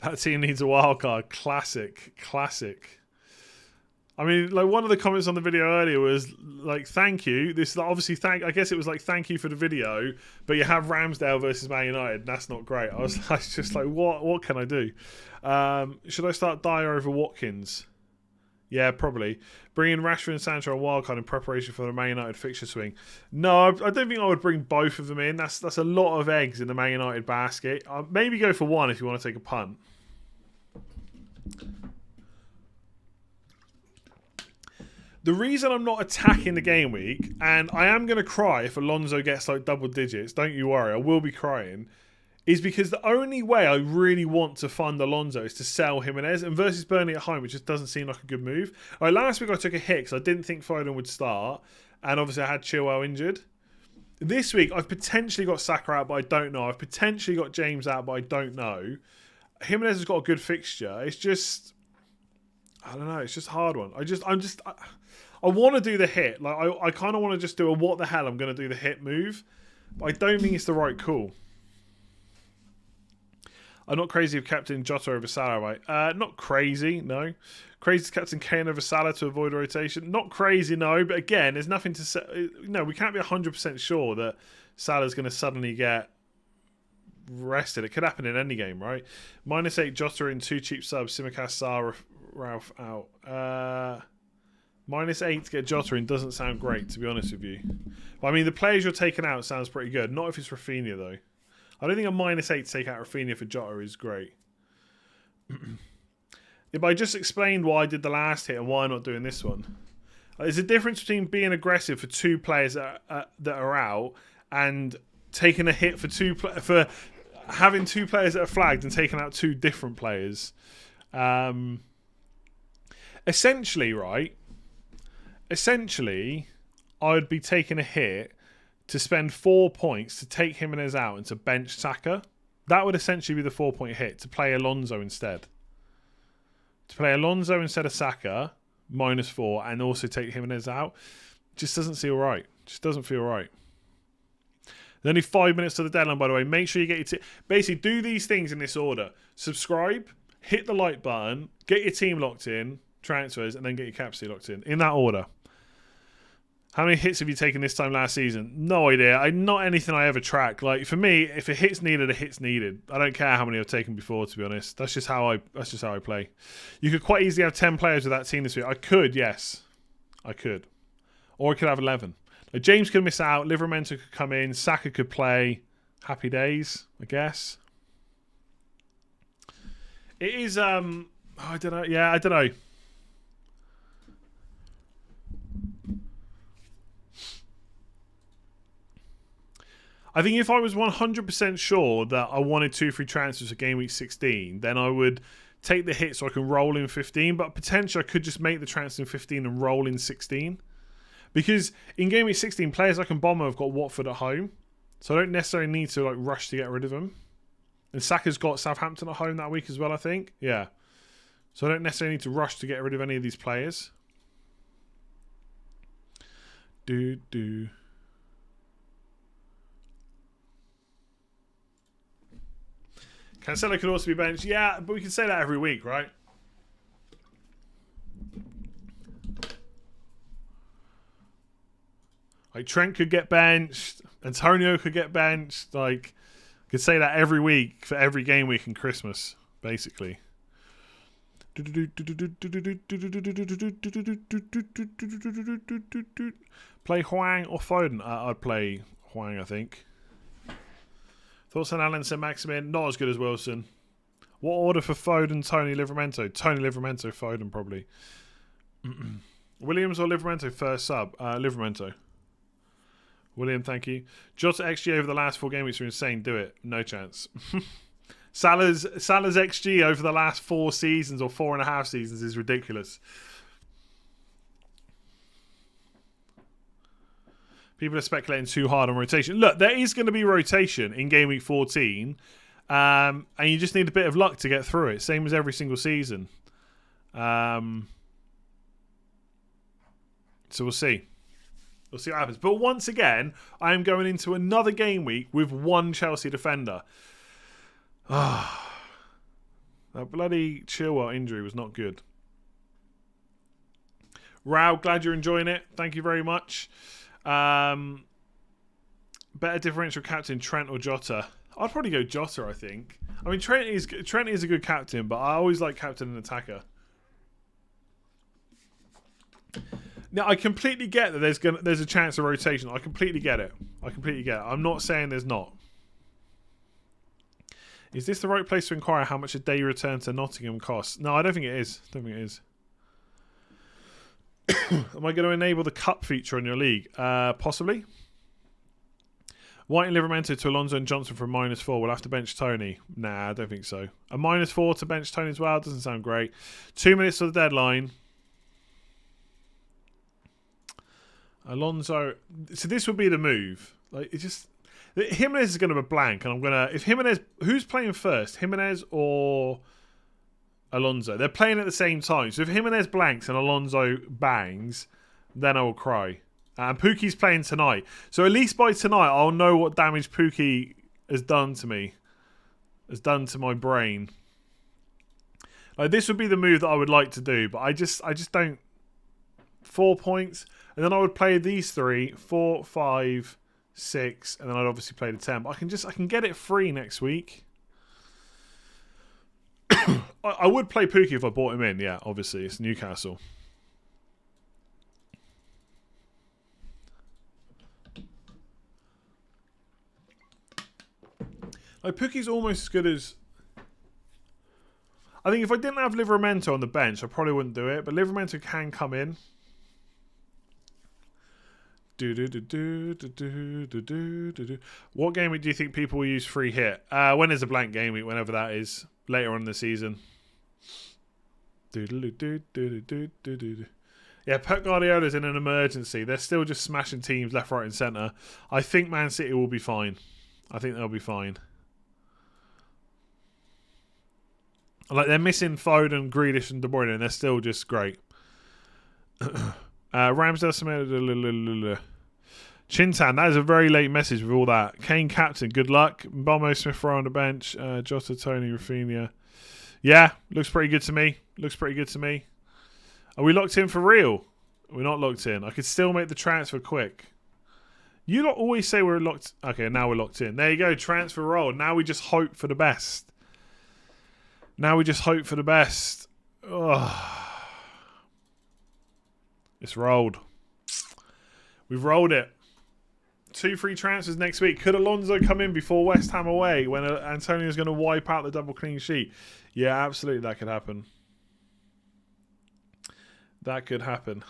That team needs a wildcard. Classic. Classic. I mean, like, one of the comments on the video earlier was like, "Thank you." This is obviously I guess it was like, "Thank you for the video," but you have Ramsdale versus Man United. That's not great. I was just like, "What can I do?" Should I start Dyer over Watkins? Yeah, probably. Bring in Rashford and Sancho on wildcard in preparation for the Man United fixture swing. No, I don't think I would bring both of them in. That's a lot of eggs in the Man United basket. Maybe go for one if you want to take a punt. The reason I'm not attacking the game week, and I am going to cry if Alonso gets like double digits, don't you worry, I will be crying, is because the only way I really want to fund Alonso is to sell Jimenez, and versus Burnley at home, which just doesn't seem like a good move. Last week I took a hit because I didn't think Foden would start, and obviously I had Chilwell injured. This week I've potentially got Saka out, but I don't know. I've potentially got James out, but I don't know. Jimenez has got a good fixture. It's just, I don't know, it's just a hard one. I want to do the hit. Like I kind of want to just do a what the hell I'm going to do the hit move, but I don't think it's the right call. I'm not crazy of captain Jota over Salah, right? Not crazy, no. Crazy to captain Kane over Salah to avoid rotation. Not crazy, no. But again, there's nothing to say. No, we can't be 100% sure that Salah's going to suddenly get rested. It could happen in any game, right? -8 Jota in 2 cheap subs. Simicast, Salah, Ralph out. -8 to get Jota in doesn't sound great, to be honest with you. But I mean, the players you're taking out sounds pretty good. Not if it's Rafinha, though. I don't think a -8 to take out Rafinha for Jota is great. If I just explained why I did the last hit and why I'm not doing this one. There's a difference between being aggressive for 2 players that are out and taking a hit for having 2 players that are flagged and taking out 2 different players. Essentially, right? Essentially, I would be taking a hit to spend 4 points to take Jimenez out and to bench Saka. That would essentially be the 4-point hit, to play Alonso instead. To play Alonso instead of Saka, -4, and also take Jimenez out, just doesn't feel right. Just doesn't feel right. There's only 5 minutes to the deadline, by the way. Make sure you get your basically do these things in this order. Subscribe, hit the like button, get your team locked in, transfers, and then get your captaincy locked in that order. How many hits have you taken this time last season? No idea. Not anything I ever track. Like, for me, if a hit's needed, a hit's needed. I don't care how many I've taken before, to be honest. That's just how I play. You could quite easily have 10 players with that team this week. I could, yes. I could. Or I could have 11. Like, James could miss out. Livramento could come in. Saka could play. Happy days, I guess. It is, I don't know. Yeah, I don't know. I think if I was 100% sure that I wanted 2 free transfers for Game Week 16, then I would take the hit so I can roll in 15. But potentially I could just make the transfer in 15 and roll in 16. Because in Game Week 16, players like Mboma have got Watford at home. So I don't necessarily need to like rush to get rid of them. And Saka's got Southampton at home that week as well, I think. Yeah. So I don't necessarily need to rush to get rid of any of these players. Cancelo could also be benched. Yeah, but we can say that every week, right? Like, Trent could get benched. Antonio could get benched. Like, I could say that every week for every game week in Christmas, basically. Play Hwang or Foden? I'd play Hwang, I think. Thoughts on Alan Saint-Maximin? Not as good as Wilson. What order for Foden, Tony, Livramento? Tony, Livramento, Foden, probably. Williams or Livramento first sub? Livramento. William, thank you. Jota XG over the last 4 game weeks are insane. Do it. No chance. Salah's XG over the last 4 seasons or 4.5 seasons is ridiculous. People are speculating too hard on rotation. Look, there is going to be rotation in Game Week 14. And you just need a bit of luck to get through it. Same as every single season. So we'll see. We'll see what happens. But once again, I am going into another game week with 1 Chelsea defender. That bloody Chilwell injury was not good. Rao, glad you're enjoying it. Thank you very much. Better differential captain, Trent or Jota? I'd probably go Jota, I think. I mean, Trent is a good captain, but I always like captain and attacker. Now, I completely get that there's a chance of rotation. I completely get it. I'm not saying there's not. Is this the right place to inquire how much a day return to Nottingham costs? No, I don't think it is. Am I going to enable the cup feature on your league? Possibly. White and Livramento to Alonso and Johnson for -4. We'll have to bench Tony. Nah, I don't think so. A -4 to bench Tony as well doesn't sound great. 2 minutes to the deadline. Alonso. So this would be the move. Like, it's just Jimenez is going to be blank, and I'm gonna if Jimenez. Who's playing first, Jimenez or Alonso? They're playing at the same time. So if Jimenez blanks and Alonso bangs, then I will cry. And Pukki's playing tonight. So at least by tonight, I'll know what damage Pukki has done to me. Has done to my brain. Like, this would be the move that I would like to do. But I just don't. 4 points. And then I would play these 3. 4, 5, 6. And then I'd obviously play the 10. But I can get it free next week. I would play Pukki if I bought him in. Yeah, obviously. It's Newcastle. Like, Pukki's almost as good as... I think if I didn't have Livramento on the bench, I probably wouldn't do it. But Livramento can come in. What game week do you think people will use free hit? When is a blank game week? Whenever that is, later on in the season. Yeah, Pep Guardiola's in an emergency. They're still just smashing teams left, right, and centre. I think Man City will be fine. I think they'll be fine. Like, they're missing Foden, Grealish, and De Bruyne, and they're still just great. Ramsdale, Chintan, that is a very late message with all that. Kane captain, good luck. Bomo, Smith Rowe on the bench. Jota, Tony, Rafinha. Yeah, looks pretty good to me. Looks pretty good to me. Are we locked in for real? We're not locked in. I could still make the transfer quick. You don't always say we're locked. Okay, now we're locked in. There you go, transfer roll. Now we just hope for the best. Now we just hope for the best. Ugh. It's rolled. We've rolled it. 2 free transfers next week. Could Alonso come in before West Ham away when Antonio's going to wipe out the double clean sheet? Yeah, absolutely, that could happen. That could happen.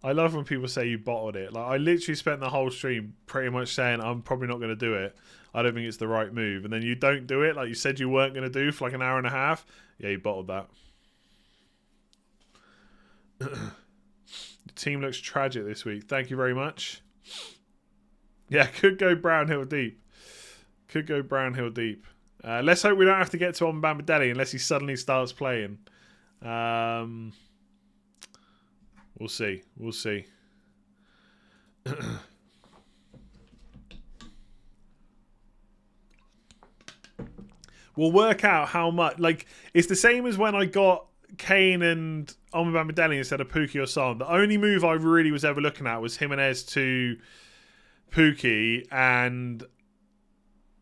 I love when people say you bottled it. Like, I literally spent the whole stream pretty much saying I'm probably not going to do it. I don't think it's the right move. And then you don't do it like you said you weren't going to do for like an hour and a half. Yeah, you bottled that. The team looks tragic this week. Thank you very much. Yeah, could go Brownhill deep. Could go Brownhill deep. Let's hope we don't have to get to Mbamidele unless he suddenly starts playing. We'll see. We'll see. We'll work out how much. Like, it's the same as when I got Kane and Mbamidele instead of Pukki or Son. The only move I really was ever looking at was Jimenez to Pukki and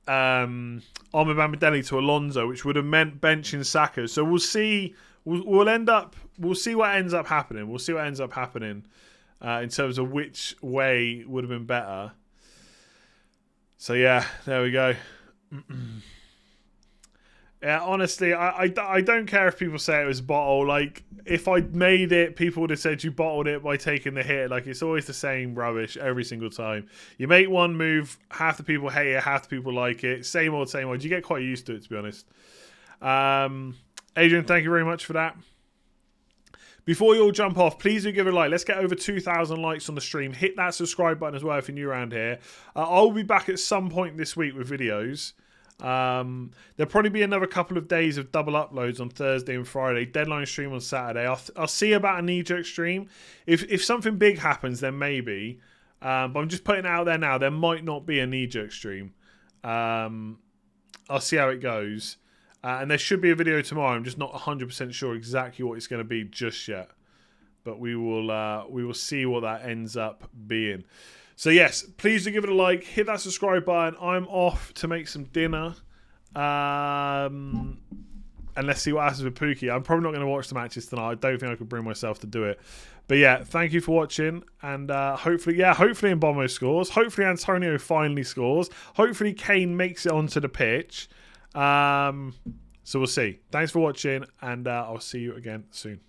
Mbamidele to Alonso, which would have meant benching Saka. So we'll see. We'll see what ends up happening. We'll see what ends up happening in terms of which way would have been better. So yeah, there we go. Yeah, honestly, I don't care if people say it was bottle. Like, if I made it, people would have said you bottled it by taking the hit. Like, it's always the same rubbish every single time. You make one move, half the people hate it, half the people like it. Same old, same old. You get quite used to it, to be honest. Adrian, thank you very much for that. Before you all jump off, please do give it a like. Let's get over 2,000 likes on the stream. Hit that subscribe button as well if you're new around here. I'll be back at some point this week with videos. There'll probably be another couple of days of double uploads on Thursday and Friday. Deadline stream on Saturday. I'll see about a knee-jerk stream. If something big happens, then maybe. But I'm just putting it out there now. There might not be a knee-jerk stream. I'll see how it goes. And there should be a video tomorrow. I'm just not 100% sure exactly what it's going to be just yet. But we will see what that ends up being. So yes, please do give it a like. Hit that subscribe button. I'm off to make some dinner. And let's see what happens with Pukki. I'm probably not going to watch the matches tonight. I don't think I could bring myself to do it. But yeah, thank you for watching. And hopefully Mbomo scores. Hopefully Antonio finally scores. Hopefully Kane makes it onto the pitch. So we'll see. Thanks for watching, and I'll see you again soon.